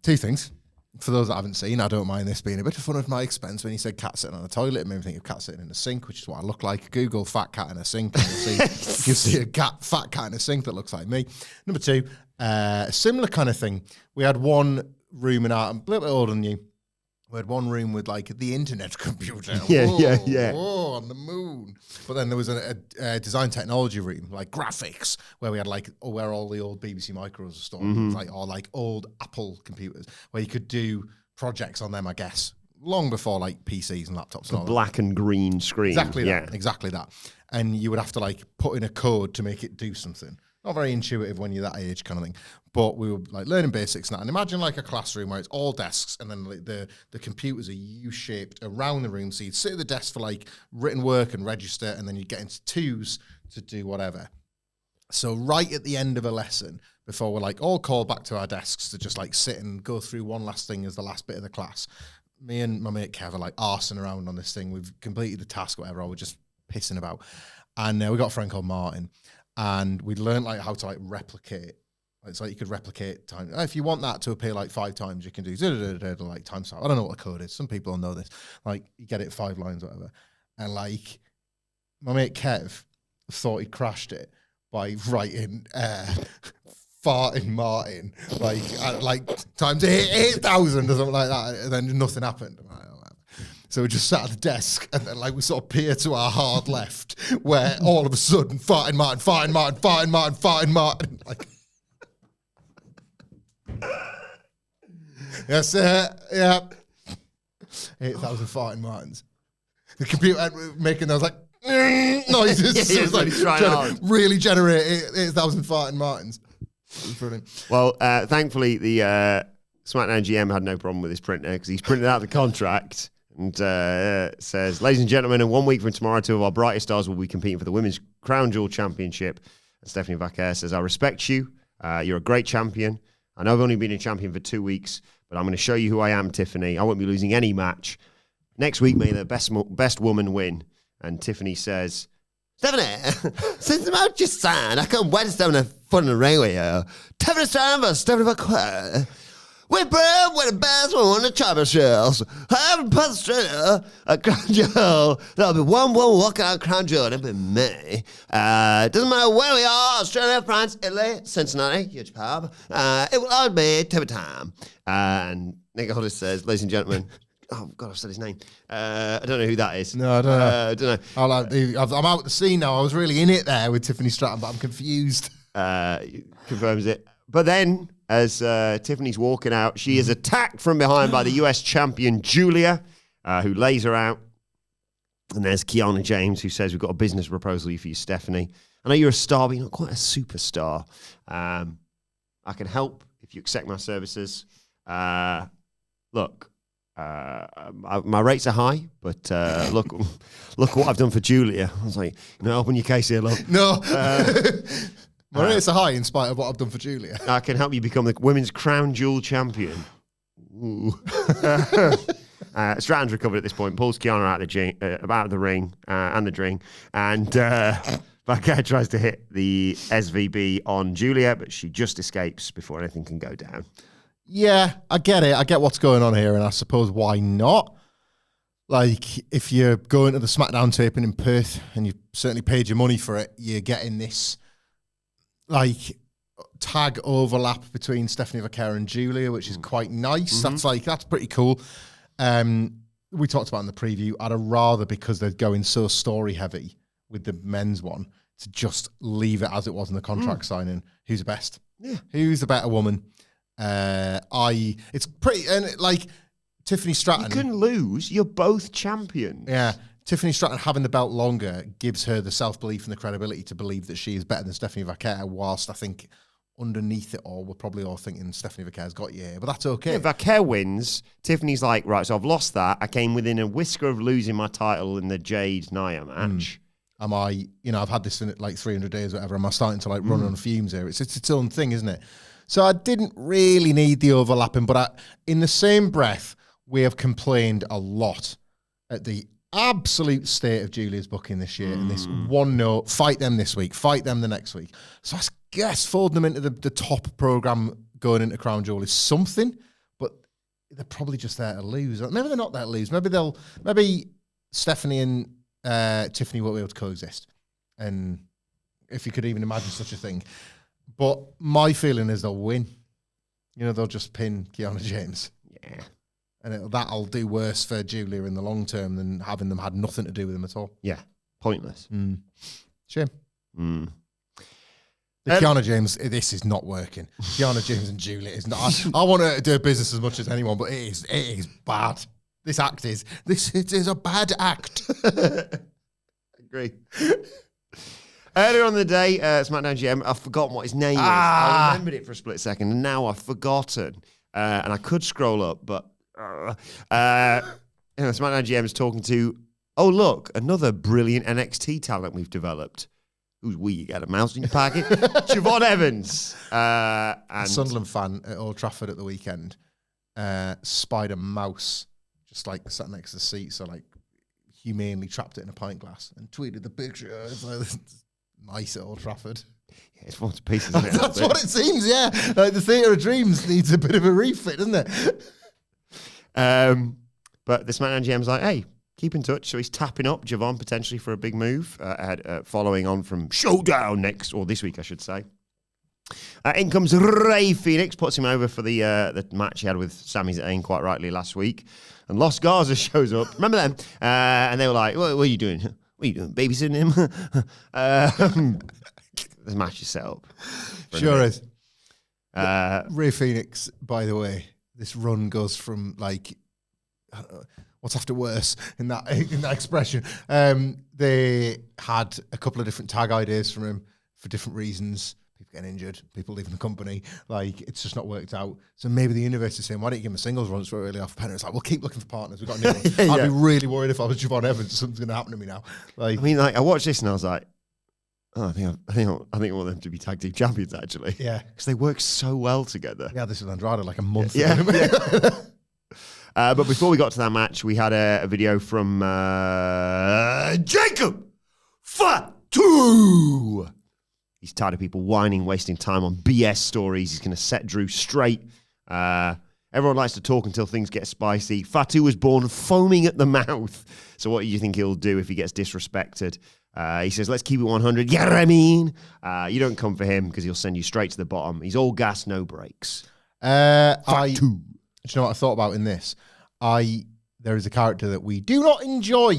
2 things. For those that haven't seen, I don't mind this being a bit of fun at my expense. When you said cat sitting on a toilet, it made me think of cat sitting in a sink, which is what I look like. Google fat cat in a sink, and you'll see a fat cat in a sink that looks like me. Number 2, a similar kind of thing. We had one room in our, I'm a little bit older than you. We had one room with like the internet computer. Yeah. Whoa, on the moon. But then there was a design technology room, like graphics, where we had like where all the old BBC micros are stored, or like old Apple computers, where you could do projects on them, I guess, long before like PCs and laptops. And all black and green screen. Exactly that. And you would have to like put in a code to make it do something. Not very intuitive when you're that age, kind of thing. But we were like learning basics now. And imagine like a classroom where it's all desks, and then like the computers are U-shaped around the room. So you'd sit at the desk for like written work and register, and then you'd get into 2s to do whatever. So right at the end of a lesson, before we're like all called back to our desks to just like sit and go through one last thing as the last bit of the class, me and my mate Kev are like arsing around on this thing. We've completed the task, whatever, or we're just pissing about. And we got a friend called Martin. And we learned like how to like replicate. It's like you could replicate time. If you want that to appear like 5 times, you can do like times. I don't know what the code is. Some people will know this. Like you get it 5 lines, whatever. And like my mate Kev thought he crashed it by writing farting Martin like times 8,000 or something like that, and then nothing happened. So we just sat at the desk, and then like we sort of peer to our hard left, where all of a sudden, farting Martin, like. Yes, yeah. 8,000 farting Martins. The computer making those like noises. It was like trying to really generate 8,000 farting Martins. Brilliant. Well, thankfully, the SmackDown GM had no problem with his printer because he's printed out the contract and says, ladies and gentlemen, in 1 week from tomorrow, 2 of our brightest stars will be competing for the Women's Crown Jewel Championship. And Stephanie Vaquer says, I respect you. You're a great champion. I know I've only been a champion for 2 weeks, but I'm going to show you who I am, Tiffany. I won't be losing any match. Next week, may the best woman win. And Tiffany says, Stephanie, since the match is signed, I can't wait to stand in front of the ring with you. Tiffany Stephanie Vaquer. Wilbourn, we're the best one on the championships. I haven't put straight a Crown Jewel. There'll be one walking out Crown Jewel, and it'll be me. Doesn't matter where we are, Australia, France, Italy, Cincinnati, huge pub. It will all be Tiffany time. And Nick Aldis says, ladies and gentlemen, oh, God, I've said his name. I don't know who that is. No, I don't know. I don't know. I'm out the scene now. I was really in it there with Tiffany Stratton, but I'm confused. Confirms it. But then, as Tiffany's walking out, she is attacked from behind by the US champion, Julia, who lays her out. And there's Kiana James, who says, we've got a business proposal for you, Stephanie. I know you're a star, but you're not quite a superstar. I can help if you accept my services. Look, my rates are high, but look what I've done for Julia. I was like, open your case here, love. No. My rates are high in spite of what I've done for Julia. I can help you become the Women's Crown Jewel champion. Ooh. Stratton's recovered at this point, pulls Kiana out of the ring and the ring, and Vaquer tries to hit the SVB on Julia, but she just escapes before anything can go down. Yeah, I get it. I get what's going on here, and I suppose why not? Like, if you're going to the SmackDown taping in Perth and you certainly paid your money for it, you're getting this like tag overlap between Stephanie Vaquer and Julia, which is quite nice. That's pretty cool. We talked about in the preview. I'd have rather, because they're going so story heavy with the men's one, to just leave it as it was in the contract signing. Who's the best? Yeah. Who's the better woman? It's pretty, and like Tiffany Stratton. You can lose. You're both champions. Yeah. Tiffany Stratton having the belt longer gives her the self-belief and the credibility to believe that she is better than Stephanie Vaquer, whilst I think underneath it all, we're probably all thinking Stephanie Vaquer's got you here, but that's okay. Yeah, Vaquer wins. Tiffany's like, right, so I've lost that. I came within a whisker of losing my title in the Jade Nia match. I've had this in like 300 days or whatever. Am I starting to like run on fumes here? It's its own thing, isn't it? So I didn't really need the overlapping, but in the same breath, we have complained a lot at the absolute state of Julia's booking this year, and this one note, fight them this week, fight them the next week. So I guess folding them into the top program going into Crown Jewel is something, but they're probably just there to lose. Maybe they're not there to lose. Maybe Stephanie and Tiffany won't be able to coexist, and if you could even imagine such a thing. But my feeling is they'll win. They'll just pin Kiana James. Yeah. And that'll do worse for Julia in the long term than having them had nothing to do with them at all. Yeah. Pointless. Shame. Kiana James, this is not working. Kiana James and Julia is not. I want her to do business as much as anyone, but it is bad. This is a bad act. Agree. Earlier on the day, SmackDown GM, I've forgotten what his name is. I remembered it for a split second, and now I've forgotten. And I could scroll up, but SmackDown GM is talking to, look, another brilliant NXT talent we've developed. Who's we? You got a mouse in your pocket? Siobhan Evans. And Sunderland fan at Old Trafford at the weekend spied a mouse just like sat next to the seat, so like humanely trapped it in a pint glass and tweeted the picture. It's like, nice at Old Trafford. Yeah, it's fallen to pieces, isn't it? That's what it seems, yeah. Like the Theatre of Dreams needs a bit of a refit, doesn't it? But the SmackDown GM's like, hey, keep in touch. So he's tapping up Javon potentially for a big move, following on from Showdown this week, I should say. In comes Rey Fenix, puts him over for the match he had with Sami Zayn quite rightly last week. And Los Garza shows up. Remember them? And they were like, what are you doing? What are you doing? Babysitting him? The match is set up. Sure is. Rey Fenix, by the way, this run goes from like, what's after worse in that expression. They had a couple of different tag ideas from him for different reasons. People getting injured, people leaving the company. Like, it's just not worked out. So maybe the universe is saying, why don't you give him a singles run? It's really off Penner. It's like, we'll keep looking for partners. We've got a new one. I'd be really worried if I was Javon Evans. Something's going to happen to me now. Like, I mean, like, I watched this and I was like, oh, I think I want them to be tag team champions, actually. Yeah. Because they work so well together. Yeah, this is Andrade like a month Yeah. ago. But before we got to that match, we had a video from Jacob Fatu. He's tired of people whining, wasting time on BS stories. He's going to set Drew straight. Everyone likes to talk until things get spicy. Fatu was born foaming at the mouth. So what do you think he'll do if he gets disrespected? He says, let's keep it 100. Yeah, I mean. You don't come for him because he'll send you straight to the bottom. He's all gas, no brakes. Do you know what I thought about in this? There is a character that we do not enjoy,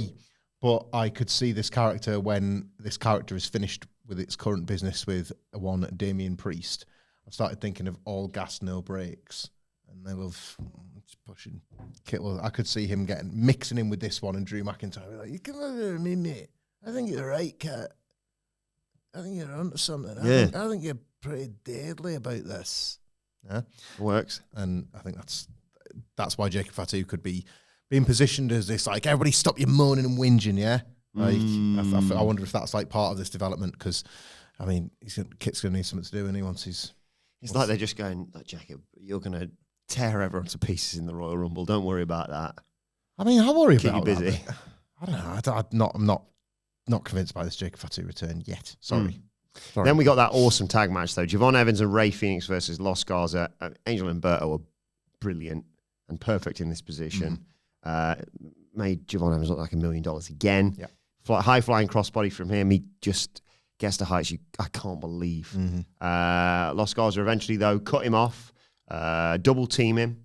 but I could see this character when this character is finished with its current business with one Damian Priest. I started thinking of all gas, no brakes, and they love pushing Kittle. I could see him mixing in with this one and Drew McIntyre. Like, you come over to me, mate. I think you're right, Kat. I think you're onto something. Yeah. I think you're pretty deadly about this. Yeah, Works. and I think that's why Jacob Fatu could be being positioned as this, like, everybody stop your moaning and whinging, yeah? Like, I wonder if that's like part of this development, because, I mean, Kit's going to need something to do, and he wants his... It's like they're just going, like, Jacob, you're going to tear everyone to pieces in the Royal Rumble. Don't worry about that. I mean, I worry Keep about you busy. that. I don't know. I'm not convinced by this Jacob Fatu return yet. Sorry. Then we got that awesome tag match, though. Javon Evans and Ray Phoenix versus Los Garza. Angel and Berto are brilliant and perfect in this position. Made Javon Evans look like $1 million again. Yeah. High flying crossbody from him. He just gets to heights I can't believe. Los Garza eventually, though, cut him off, double team him.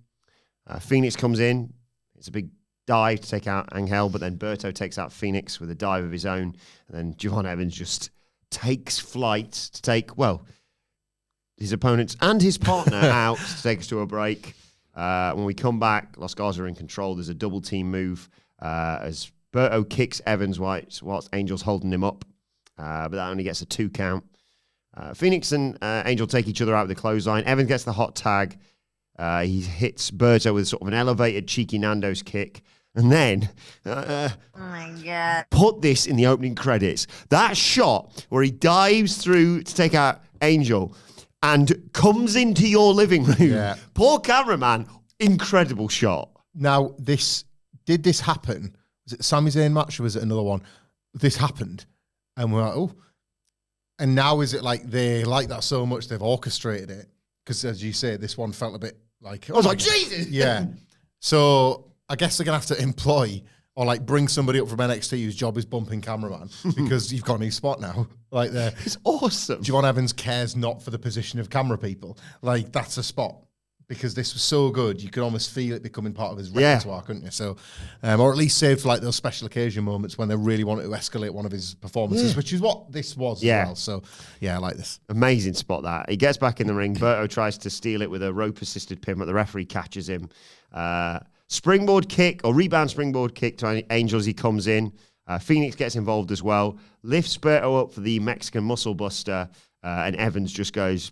Phoenix comes in. It's a big dive to take out Angel, but then Berto takes out Phoenix with a dive of his own. And then Javon Evans just takes flight to take, his opponents and his partner out to take us to a break. When we come back, Los Garza are in control. There's a double team move as Berto kicks Evans whilst Angel's holding him up. But that only gets a 2 count. Phoenix and Angel take each other out with the clothesline. Evans gets the hot tag. He hits Berto with sort of an elevated cheeky Nando's kick. And then, Oh my God. put this in the opening credits. That shot where he dives through to take out Angel and comes into your living room. Yeah. Poor cameraman, incredible shot. Now, did this happen? Was it the Sami Zayn match or was it another one? This happened. And we're like, oh. And now is it like they like that so much they've orchestrated it? Because as you say, this one felt a bit like... I was like, Jesus! Yeah. So I guess they're going to have to employ or like bring somebody up from NXT whose job is bumping cameraman because you've got a new spot now. Like It's awesome. Javon Evans cares not for the position of camera people. Like, that's a spot. Because this was so good, you could almost feel it becoming part of his repertoire, couldn't you? So, or at least saved for like those special occasion moments when they really wanted to escalate one of his performances, which is what this was as well. So, yeah, I like this. Amazing spot that. He gets back in the ring. Berto tries to steal it with a rope-assisted pin, but the referee catches him. Springboard kick or rebound springboard kick to Angel as he comes in. Phoenix gets involved as well. Lifts Berto up for the Mexican muscle buster, and Evans just goes...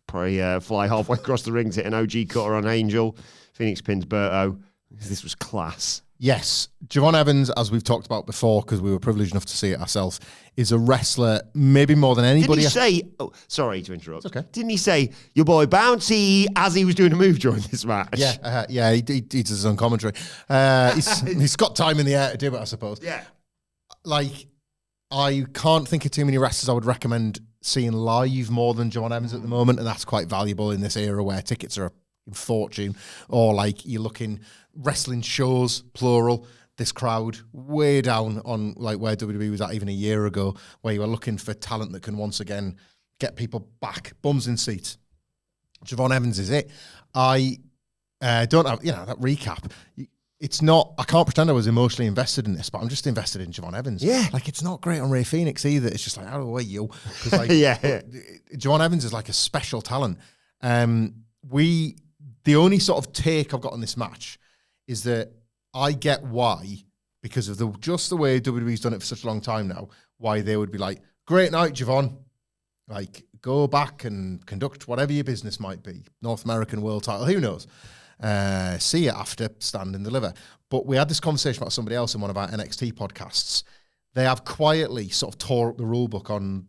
probably fly halfway across the ring to hit an OG cutter on Angel. Phoenix pins Berto. This was class. Yes. Javon Evans, as we've talked about before, because we were privileged enough to see it ourselves, is a wrestler maybe more than anybody. Didn't he say, sorry to interrupt. It's okay. Didn't he say, your boy Bouncy, as he was doing a move during this match? Yeah, he does his own commentary. He's got time in the air to do it, I suppose. Yeah. Like, I can't think of too many wrestlers I would recommend seeing live more than Javon Evans at the moment, and that's quite valuable in this era where tickets are in fortune, or like you're looking wrestling shows, plural, this crowd way down on like where WWE was at even a year ago, where you were looking for talent that can once again get people back, bums in seats. Javon Evans is it. I don't have, that recap. It's not, I can't pretend I was emotionally invested in this, but I'm just invested in Javon Evans. Yeah. Like, it's not great on Ray Phoenix either. It's just like, out of the way, yo. 'Cause like, Yeah. Javon Evans is like a special talent. The only sort of take I've got on this match is that I get why, because of just the way WWE's done it for such a long time now, why they would be like, great night, Javon. Like, go back and conduct whatever your business might be. North American world title, who knows? See it after, stand and deliver. But we had this conversation about somebody else in one of our NXT podcasts. They have quietly sort of tore up the rule book on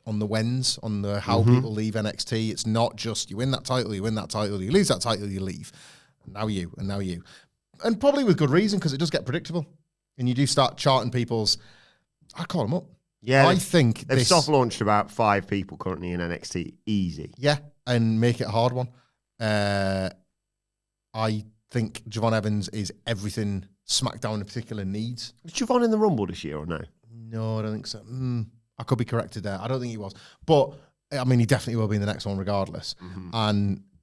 the wins, on the how people leave NXT. It's not just you win that title, you win that title, you lose that title, you leave. Now you, and now you. And probably with good reason, because it does get predictable. And you do start charting people's... I call them up. Yeah, I think they've soft launched about 5 people currently in NXT. Easy. Yeah, and make it a hard one. I think Javon Evans is everything SmackDown in particular needs. Was Javon in the Rumble this year or no? No, I don't think so. I could be corrected there. I don't think he was. But, I mean, he definitely will be in the next one regardless.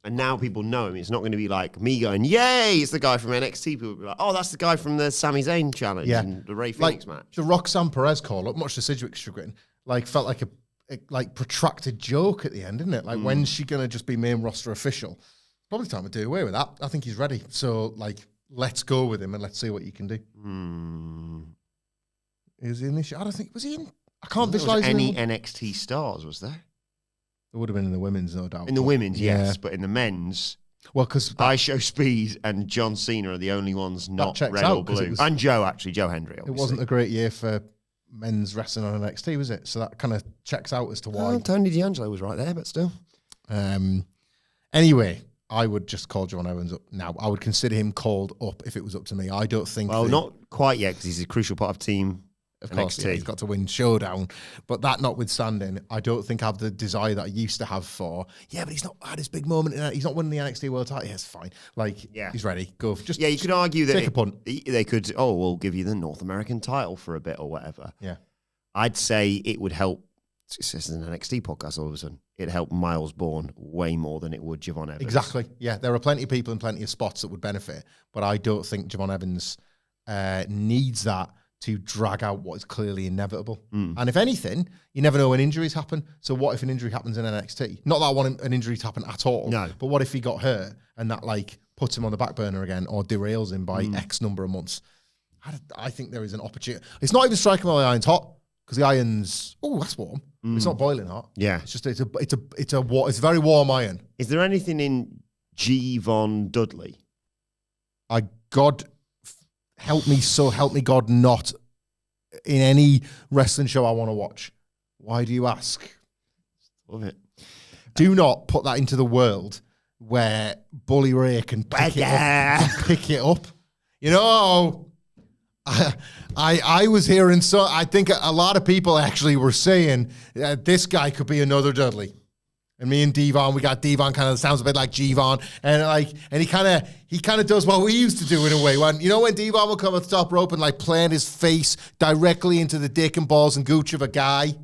And now people know him. It's not going to be like me going, yay, it's the guy from NXT. People will be like, oh, that's the guy from the Sami Zayn challenge and the Ray Phoenix match. The Roxanne Perez call-up, much to Sidgwick's chagrin, felt like a protracted joke at the end, didn't it? Like, when's she going to just be main roster official? Probably time to do away with that. I think he's ready. So, let's go with him and let's see what you can do. Is he in this? I don't think, was he in? I can't visualize any NXT stars, was there? There would have been in the women's, no doubt. In the women's, yes, but in the men's, well, because I Show Speed and John Cena are the only ones not red out, or blue. And Joe Hendry, obviously. It wasn't a great year for men's wrestling on NXT, was it? So that kind of checks out as to why. Well, Tony D'Angelo was right there, but still. Anyway, I would just call John Evans up now. I would consider him called up if it was up to me. I don't think... Well, not quite yet, because he's a crucial part of team. Of course, yeah, he's got to win Showdown. But that notwithstanding, I don't think I have the desire that I used to have for, but he's not had his big moment. He's not winning the NXT World title. Yeah, it's fine. He's ready. Go. You could argue that take a punt. They could, we'll give you the North American title for a bit or whatever. Yeah. I'd say it would help, this is an NXT podcast all of a sudden, it'd help Miles Bourne way more than it would Javon Evans. Exactly. Yeah, there are plenty of people in plenty of spots that would benefit, but I don't think Javon Evans needs that to drag out what is clearly inevitable. And if anything, you never know when injuries happen. So what if an injury happens in NXT? Not that I want an injury to happen at all. No. But what if he got hurt and that puts him on the back burner again or derails him by X number of months? I think there is an opportunity. It's not even striking while the iron's hot, because the iron's, that's warm. It's not boiling hot. Yeah. It's just, it's a very warm iron. Is there anything in G. Von Dudley? God help me God, not in any wrestling show I want to watch. Why do you ask? Love it. Do not put that into the world where Bully Ray can pick it up. You know, I was hearing, so I think a lot of people actually were saying this guy could be another Dudley. And me and Devon, we got Devon kind of sounds a bit like G-Von. And he kind of does what we used to do in a way. When Devon would come at the top rope and plant his face directly into the dick and balls and gooch of a guy.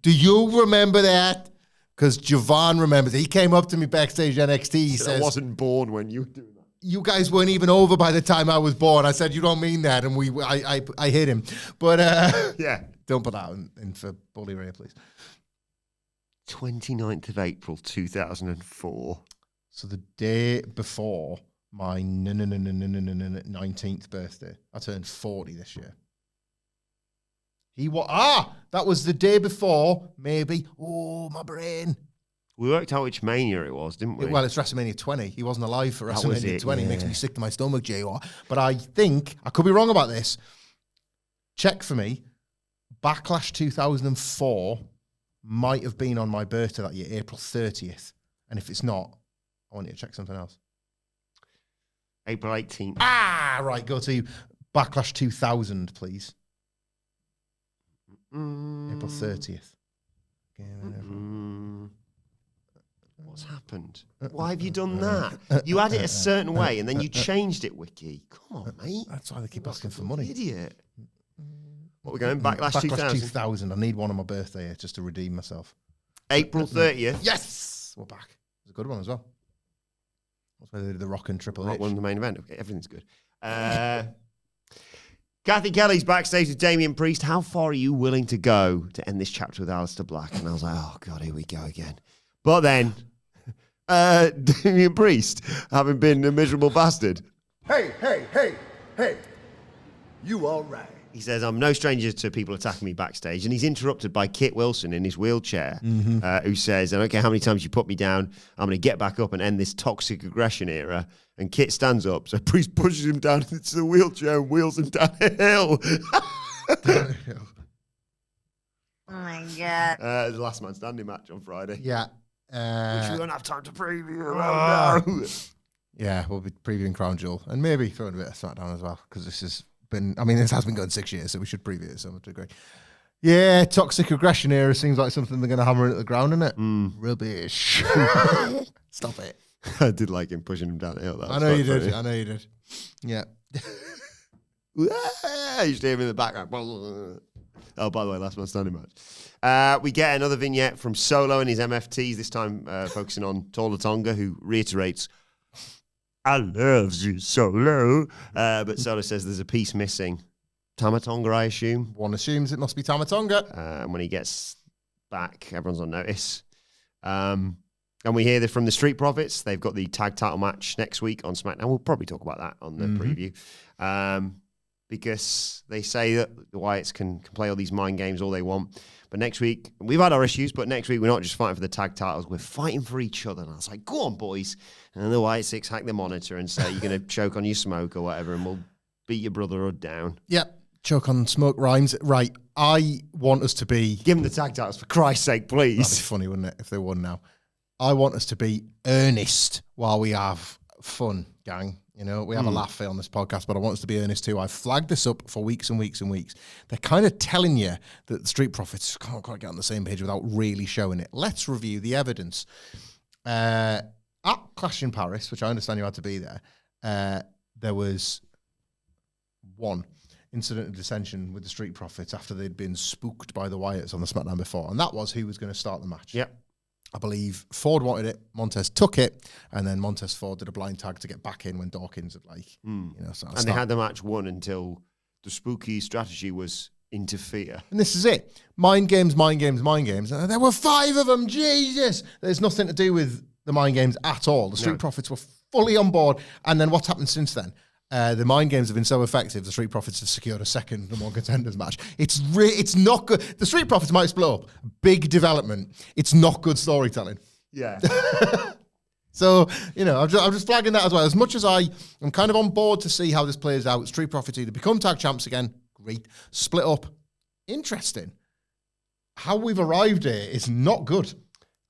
Do you remember that? Because Javon remembers. He came up to me backstage NXT. He says, I wasn't born when you were doing that. You guys weren't even over by the time I was born. I said, you don't mean that. And I hit him. But yeah, don't put that in for Bully Ray, please. 29th of April 2004. So the day before my 19th birthday. I turned 40 this year. That was the day before, maybe. Oh, my brain. We worked out which Mania it was, didn't we? Well, it's WrestleMania 20. He wasn't alive for WrestleMania 20. Yeah. It makes me sick to my stomach, JR. But I think, I could be wrong about this. Check for me. Backlash 2004 might have been on my birthday that year, April 30th. And if it's not, I want you to check something else. April 18th. Right. Go to Backlash 2000, please. April 30th. What's happened? Why have you done that? You had it a certain way and then you changed it, Wiki. Come on, mate. That's why they keep asking for money. Idiot. What we're going? Backlash 2000? 2000. I need one on my birthday here just to redeem myself. April 30th. Yes! We're back. It's a good one as well. That's why they did the Rock and Triple H. One of the main event. Okay, everything's good. Kathy Kelly's backstage with Damian Priest. How far are you willing to go to end this chapter with Aleister Black? And I was like, oh, God, here we go again. But then, Damian Priest, having been a miserable bastard. Hey. You all right. He says, I'm no stranger to people attacking me backstage. And he's interrupted by Kit Wilson in his wheelchair, who says, I don't care how many times you put me down, I'm going to get back up and end this toxic aggression era. And Kit stands up, so Priest pushes him down into the wheelchair and wheels him down a hill. Oh my God. The last man standing match on Friday. Yeah. Which we won't have time to preview. Oh, no. Yeah, we'll be previewing Crown Jewel and maybe throwing a bit of SmackDown as well, because this has been, this has been going 6 years, so we should preview it to some degree. Yeah, toxic aggression era seems like something they're going to hammer at the ground, isn't it? Rubbish. Stop it. I did like him pushing him down the hill. I know you did. I know you did. Yeah. You used to hear him in the background. Oh, by the way, last man standing match. We get another vignette from Solo and his MFTs, this time focusing on Tola Tonga, who reiterates, I love you, Solo. But Solo says there's a piece missing. Tama Tonga, I assume. One assumes it must be Tama Tonga. And when he gets back, everyone's on notice. And we hear this from the Street Profits. They've got the tag title match next week on SmackDown. We'll probably talk about that on the preview. Because they say that the Wyatts can play all these mind games all they want. But next week, we've had our issues, but next week we're not just fighting for the tag titles, we're fighting for each other. And I was like, go on, boys. And then the Wyatt Six hack the monitor and say, you're going to choke on your smoke or whatever, and we'll beat your brotherhood down. Yep. Choke on smoke rhymes. Right. I want us to be... Give them the tag titles, for Christ's sake, please. That'd be funny, wouldn't it, if they won now. I want us to be earnest while we have fun, gang. You know, we have a laugh on this podcast, but I want us to be earnest too. I've flagged this up for weeks and weeks and weeks. They're kind of telling you that the Street Profits can't quite get on the same page without really showing it. Let's review the evidence. At Clash in Paris, which I understand you had to be there, there was one incident of dissension with the Street Profits after they'd been spooked by the Wyatts on the SmackDown before, and that was who was going to start the match. Yep. I believe Ford wanted it, Montez took it, and then Montez Ford did a blind tag to get back in when Dawkins had And they had the match won until the spooky strategy was interfere. And this is it. Mind games, mind games, mind games. And there were 5 of them. Jesus. There's nothing to do with the mind games at all. The Street Profits were fully on board. And then what's happened since then? The mind games have been so effective, the Street Profits have secured a second number one contenders match. It's not good. The Street Profits might split up. Big development. It's not good storytelling. Yeah. So, I'm just flagging that as well. As much as I'm kind of on board to see how this plays out, Street Profits either become tag champs again, great. Split up, interesting. How we've arrived here is not good.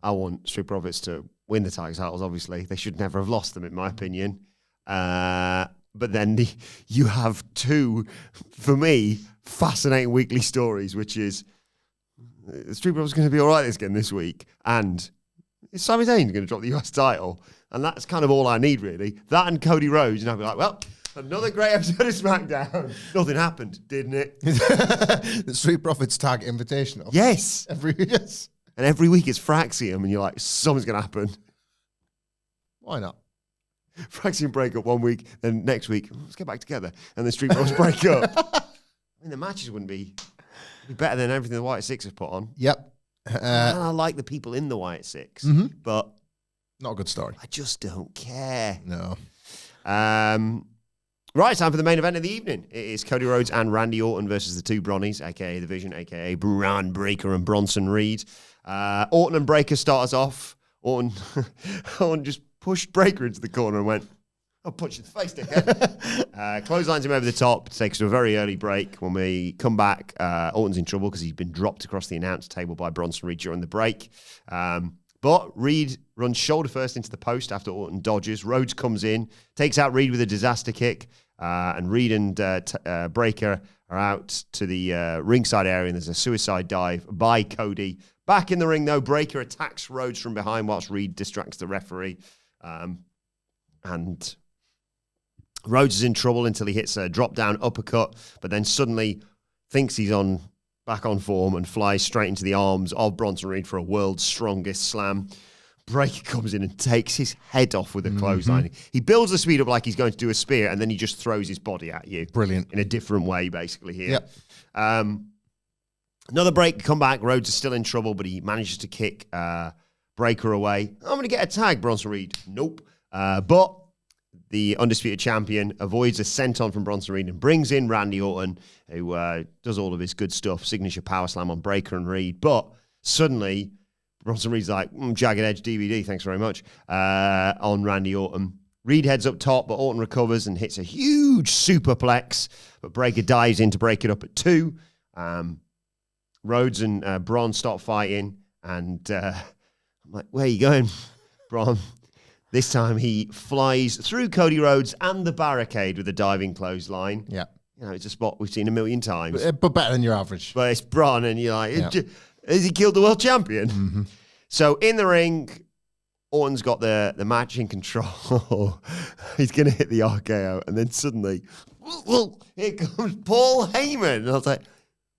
I want Street Profits to win the tag titles, obviously. They should never have lost them, in my opinion. But then you have 2, for me, fascinating weekly stories, which is the Street Profits going to be all right again this week, and is Sami Zayn going to drop the US title? And that's kind of all I need, really. That and Cody Rhodes, and I'll be like, well, another great episode of SmackDown. Nothing happened, didn't it? The Street Profits tag invitational. Yes. Yes. And every week it's Fraxium, and you're like, something's going to happen. Why not? Fraxium break up one week, then next week, let's get back together. And the Street Profits break up. I mean, the matches wouldn't be better than everything the White Six have put on. Yep. And I like the people in the White Six, but not a good story. I just don't care. No. Right, time for the main event of the evening. It is Cody Rhodes and Randy Orton versus the 2 Bronnies, a.k.a. The Vision, a.k.a. Braun Breaker and Bronson Reed. Orton and Breaker start us off. Orton just pushed Breaker into the corner and went, I'll punch you in the face, dickhead. Clotheslines him over the top to take us to a very early break. When we come back, Orton's in trouble because he's been dropped across the announce table by Bronson Reed during the break. But Reed runs shoulder first into the post after Orton dodges. Rhodes comes in, takes out Reed with a disaster kick, and Reed and Breaker are out to the ringside area, and there's a suicide dive by Cody. Back in the ring, though, Breaker attacks Rhodes from behind whilst Reed distracts the referee. And Rhodes is in trouble until he hits a drop-down uppercut, but then suddenly thinks he's back on form and flies straight into the arms of Bronson Reed for a world's strongest slam. Breaker comes in and takes his head off with a clothesline. He builds the speed up like he's going to do a spear, and then he just throws his body at you. Brilliant. In a different way, basically, here. Yep. Another break, come back. Rhodes is still in trouble, but he manages to kick Breaker away. I'm going to get a tag, Bronson Reed. Nope. But the undisputed champion, avoids a senton from Bronson Reed and brings in Randy Orton, who does all of his good stuff, signature power slam on Breaker and Reed. But suddenly, Bronson Reed's like, Jagged Edge DVD, thanks very much, on Randy Orton. Reed heads up top, but Orton recovers and hits a huge superplex, but Breaker dives in to break it up at 2. Rhodes and Braun stop fighting, and I'm like, where are you going, Braun? This time he flies through Cody Rhodes and the barricade with a diving clothesline. Yeah. It's a spot we've seen a million times. But better than your average. But it's Braun, and you're like, has he killed the world champion? Mm-hmm. So in the ring, Orton's got the match in control. He's going to hit the RKO, and then suddenly, here comes Paul Heyman. And I was like,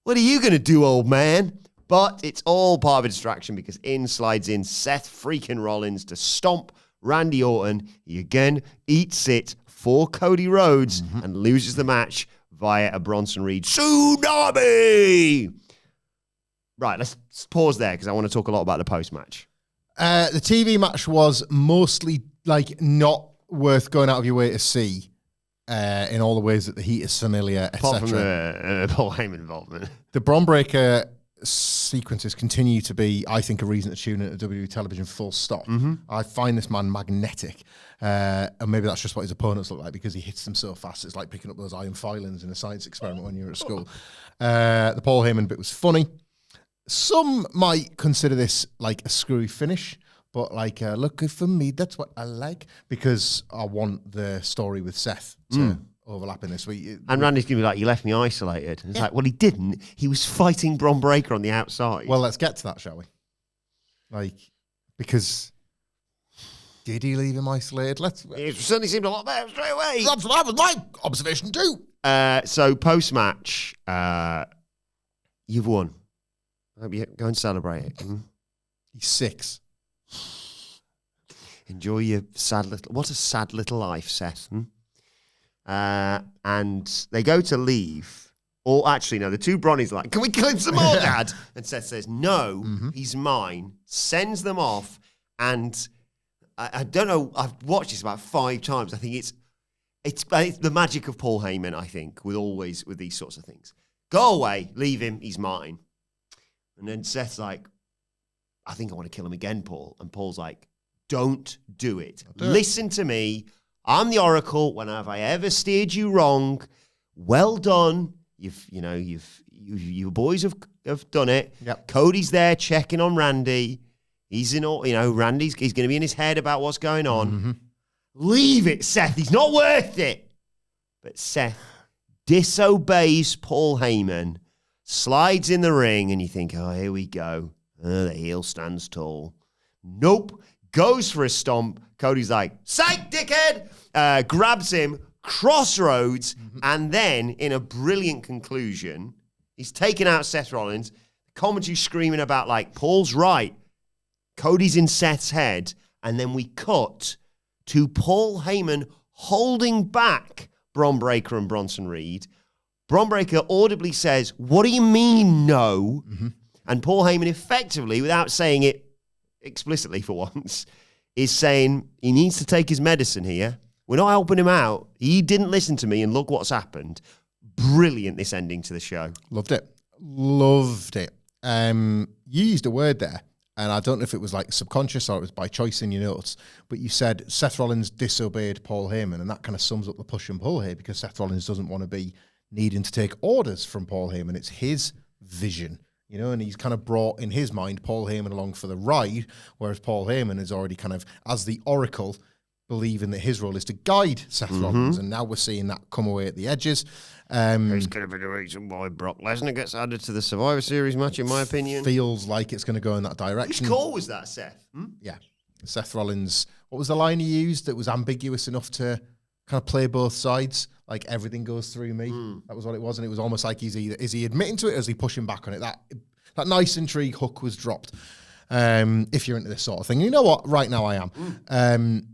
what are you going to do, old man? But it's all part of a distraction because in slides in Seth freaking Rollins to stomp Randy Orton. He again eats it for Cody Rhodes and loses the match via a Bronson Reed tsunami. Right, let's pause there because I want to talk a lot about the post-match. The TV match was mostly not worth going out of your way to see in all the ways that the heat is familiar, etc. Apart from the Paul Heyman involvement. The Braun Breaker sequences continue to be, I think, a reason to tune into WWE television full stop. I find this man magnetic. And maybe that's just what his opponents look like because he hits them so fast. It's like picking up those iron filings in a science experiment when you're at school. The Paul Heyman bit was funny. Some might consider this like a screwy finish, but look for me, that's what I like because I want the story with Seth to overlap in this week. And Randy's going to be like, you left me isolated. And it's like, well, he didn't. He was fighting Braun Breaker on the outside. Well, let's get to that, shall we? Because did he leave him isolated? It certainly seemed a lot better straight away. That was my observation too. So post-match, you've won. I hope you go and celebrate it. He's 6. Enjoy your what a sad little life, Seth. And they go to leave. Or actually, no, the two Bronnies are like, can we kill him some more, Dad? And Seth says, no, he's mine. Sends them off. And I don't know, I've watched this about 5 times. I think it's the magic of Paul Heyman, I think, with these sorts of things. Go away, leave him, he's mine. And then Seth's like, I think I want to kill him again, Paul. And Paul's like, don't do it. Listen to me. I'm the Oracle. When have I ever steered you wrong? Well done. You boys have done it. Yep. Cody's there checking on Randy. He's he's going to be in his head about what's going on. Leave it, Seth. He's not worth it. But Seth disobeys Paul Heyman, slides in the ring, and you think, oh, here we go. The heel stands tall. Nope. Goes for a stomp. Cody's like, psych, dickhead! Grabs him, crossroads, and then, in a brilliant conclusion, he's taken out Seth Rollins. Commentary screaming about, Paul's right. Cody's in Seth's head. And then we cut to Paul Heyman holding back Braun Breaker and Bronson Reed. Braun Breaker audibly says, what do you mean, no? And Paul Heyman effectively, without saying it explicitly for once, is saying he needs to take his medicine here. We're not helping him out. He didn't listen to me, and look what's happened. Brilliant, this ending to the show. Loved it. You used a word there, and I don't know if it was subconscious or it was by choice in your notes, but you said Seth Rollins disobeyed Paul Heyman, and that kind of sums up the push and pull here because Seth Rollins doesn't want to be needing to take orders from Paul Heyman. It's his vision, and he's kind of brought in his mind Paul Heyman along for the ride, whereas Paul Heyman is already kind of, as the Oracle, believing that his role is to guide Seth Rollins, and now we're seeing that come away at the edges. It's going to be the reason why Brock Lesnar gets added to the Survivor Series match, in my opinion. Feels like it's going to go in that direction. Whose call was that, Seth? Yeah. Seth Rollins, what was the line he used that was ambiguous enough to kind of play both sides? Everything goes through me. That was what it was, and it was almost like is he admitting to it or is he pushing back on it? That nice intrigue hook was dropped. If you're into this sort of thing. You know what? Right now I am.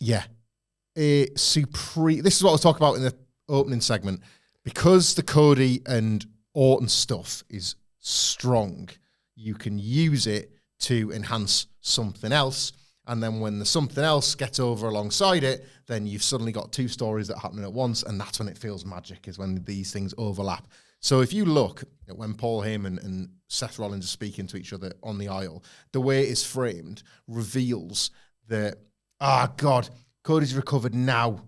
Yeah. This is what I was talking about in the opening segment. Because the Cody and Orton stuff is strong, you can use it to enhance something else. And then when there's something else gets over alongside it, then you've suddenly got two stories that are happening at once, and that's when it feels magic, is when these things overlap. So if you look at when Paul Heyman and Seth Rollins are speaking to each other on the aisle, the way it is framed reveals that, God, Cody's recovered now,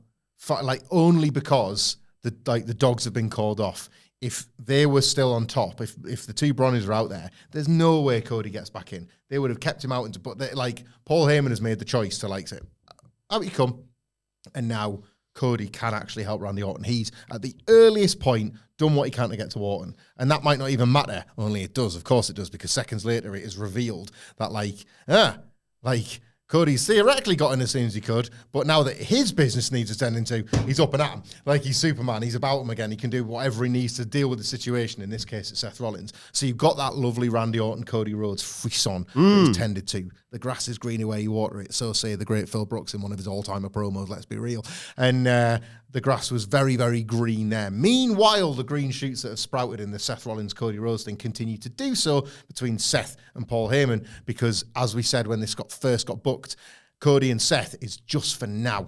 like only because the dogs have been called off. If they were still on top, if the two Bronnies are out there, there's no way Cody gets back in. They would have kept him out. But Paul Heyman has made the choice to say, out you come. And now Cody can actually help Randy Orton. He's at the earliest point done what he can to get to Orton. And that might not even matter. Only it does. Of course it does, because seconds later it is revealed that Cody's theoretically got in as soon as he could, but now that his business needs attending to, he's up and at him. Like he's Superman. He's about him again. He can do whatever he needs to deal with the situation. In this case, it's Seth Rollins. So you've got that lovely Randy Orton, Cody Rhodes frisson that was tended to. The grass is greener where you water it. So say the great Phil Brooks in one of his all-timer promos, let's be real. And the grass was very, very green there. Meanwhile, the green shoots that have sprouted in the Seth Rollins, Cody Rhodes thing continue to do so between Seth and Paul Heyman, because as we said when this first got booked, Cody and Seth is just for now.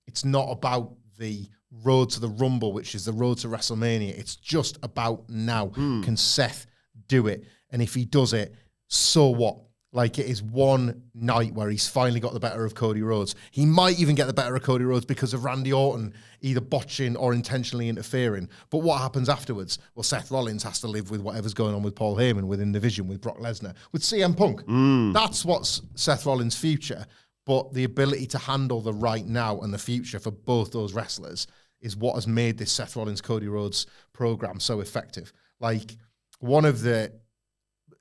It's not about the road to the Rumble, which is the road to WrestleMania. It's just about now. Can Seth do it? And if he does it, so what? Like, it is one night where he's finally got the better of Cody Rhodes. He might even get the better of Cody Rhodes because of Randy Orton either botching or intentionally interfering. But what happens afterwards? Well, Seth Rollins has to live with whatever's going on with Paul Heyman, within the division, with Brock Lesnar, with CM Punk. That's what's Seth Rollins' future. But the ability to handle the right now and the future for both those wrestlers is what has made this Seth Rollins, Cody Rhodes program so effective. Like, one of the...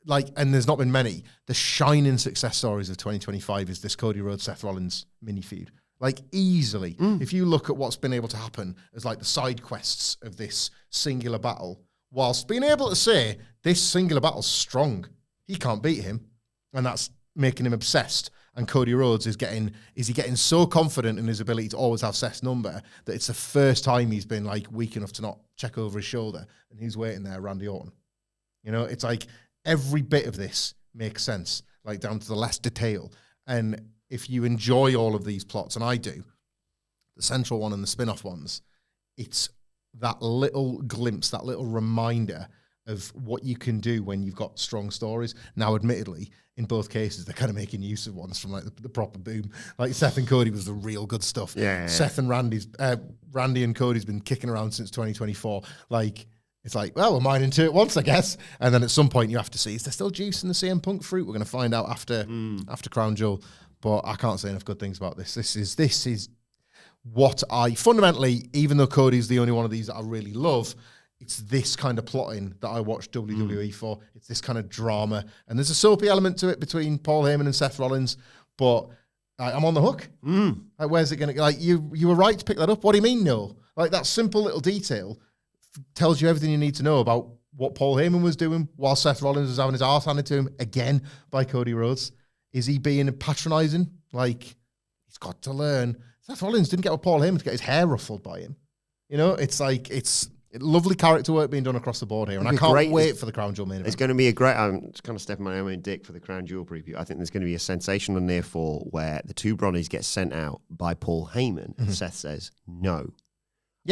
and there's not been many, the shining success stories of 2025 is this Cody Rhodes, Seth Rollins mini feud. Like, easily. If you look at what's been able to happen as the side quests of this singular battle, whilst being able to say this singular battle's strong, he can't beat him, and that's making him obsessed. And Cody Rhodes is getting so confident in his ability to always have Seth's number that it's the first time he's been weak enough to not check over his shoulder, and he's waiting there, Randy Orton. It's every bit of this makes sense, down to the last detail. And if you enjoy all of these plots, and I do, the central one and the spin-off ones, it's that little glimpse, that little reminder of what you can do when you've got strong stories. Now, admittedly, in both cases, they're kind of making use of ones from the proper boom. Seth and Cody was the real good stuff. Yeah. Seth and Randy and Cody's been kicking around since 2024. It's well, we're mining to it once, I guess. And then at some point you have to see, is there still juice in the CM Punk fruit? We're going to find out after Crown Jewel. But I can't say enough good things about this. This is what I fundamentally, even though Cody's the only one of these that I really love, it's this kind of plotting that I watch WWE for. It's this kind of drama. And there's a soapy element to it between Paul Heyman and Seth Rollins. But I'm on the hook. Where's it going to go? You were right to pick that up. What do you mean, no? That simple little detail tells you everything you need to know about what Paul Heyman was doing while Seth Rollins was having his arse handed to him again by Cody Rhodes. Is he being patronising? He's got to learn. Seth Rollins didn't get with Paul Heyman to get his hair ruffled by him. It's lovely character work being done across the board here, and I can't wait for the Crown Jewel main event. It's going to be a great... I'm just kind of stepping my own dick for the Crown Jewel preview. I think there's going to be a sensational near fall where the two Bronnies get sent out by Paul Heyman, and Seth says, no,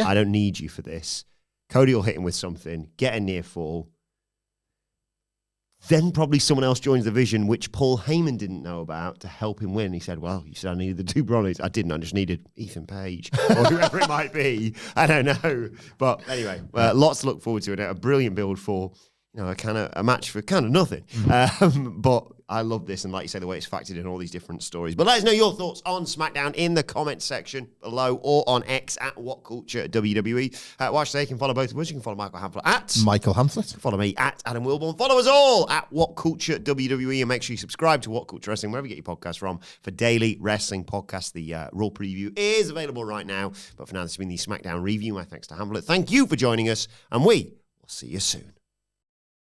I don't need you for this. Cody will hit him with something, get a near fall. Then probably someone else joins the division, which Paul Heyman didn't know about, to help him win. He said, well, you said I needed the two Bronnies. I didn't. I just needed Ethan Page or whoever it might be. I don't know. But anyway, lots to look forward to. A brilliant build for a match for kind of nothing. But I love this, and like you say, the way it's factored in all these different stories. But let us know your thoughts on SmackDown in the comments section below, or on X at WhatCulture WWE. Watch there, you can follow both of us. You can follow Michael Hamflett at Michael Hamflett. Follow me at Adam Wilbourn. Follow us all at WhatCulture WWE, and make sure you subscribe to WhatCulture Wrestling wherever you get your podcasts from for daily wrestling podcasts. The Raw preview is available right now. But for now, this has been the SmackDown review. My thanks to Hamflett. Thank you for joining us, and we will see you soon.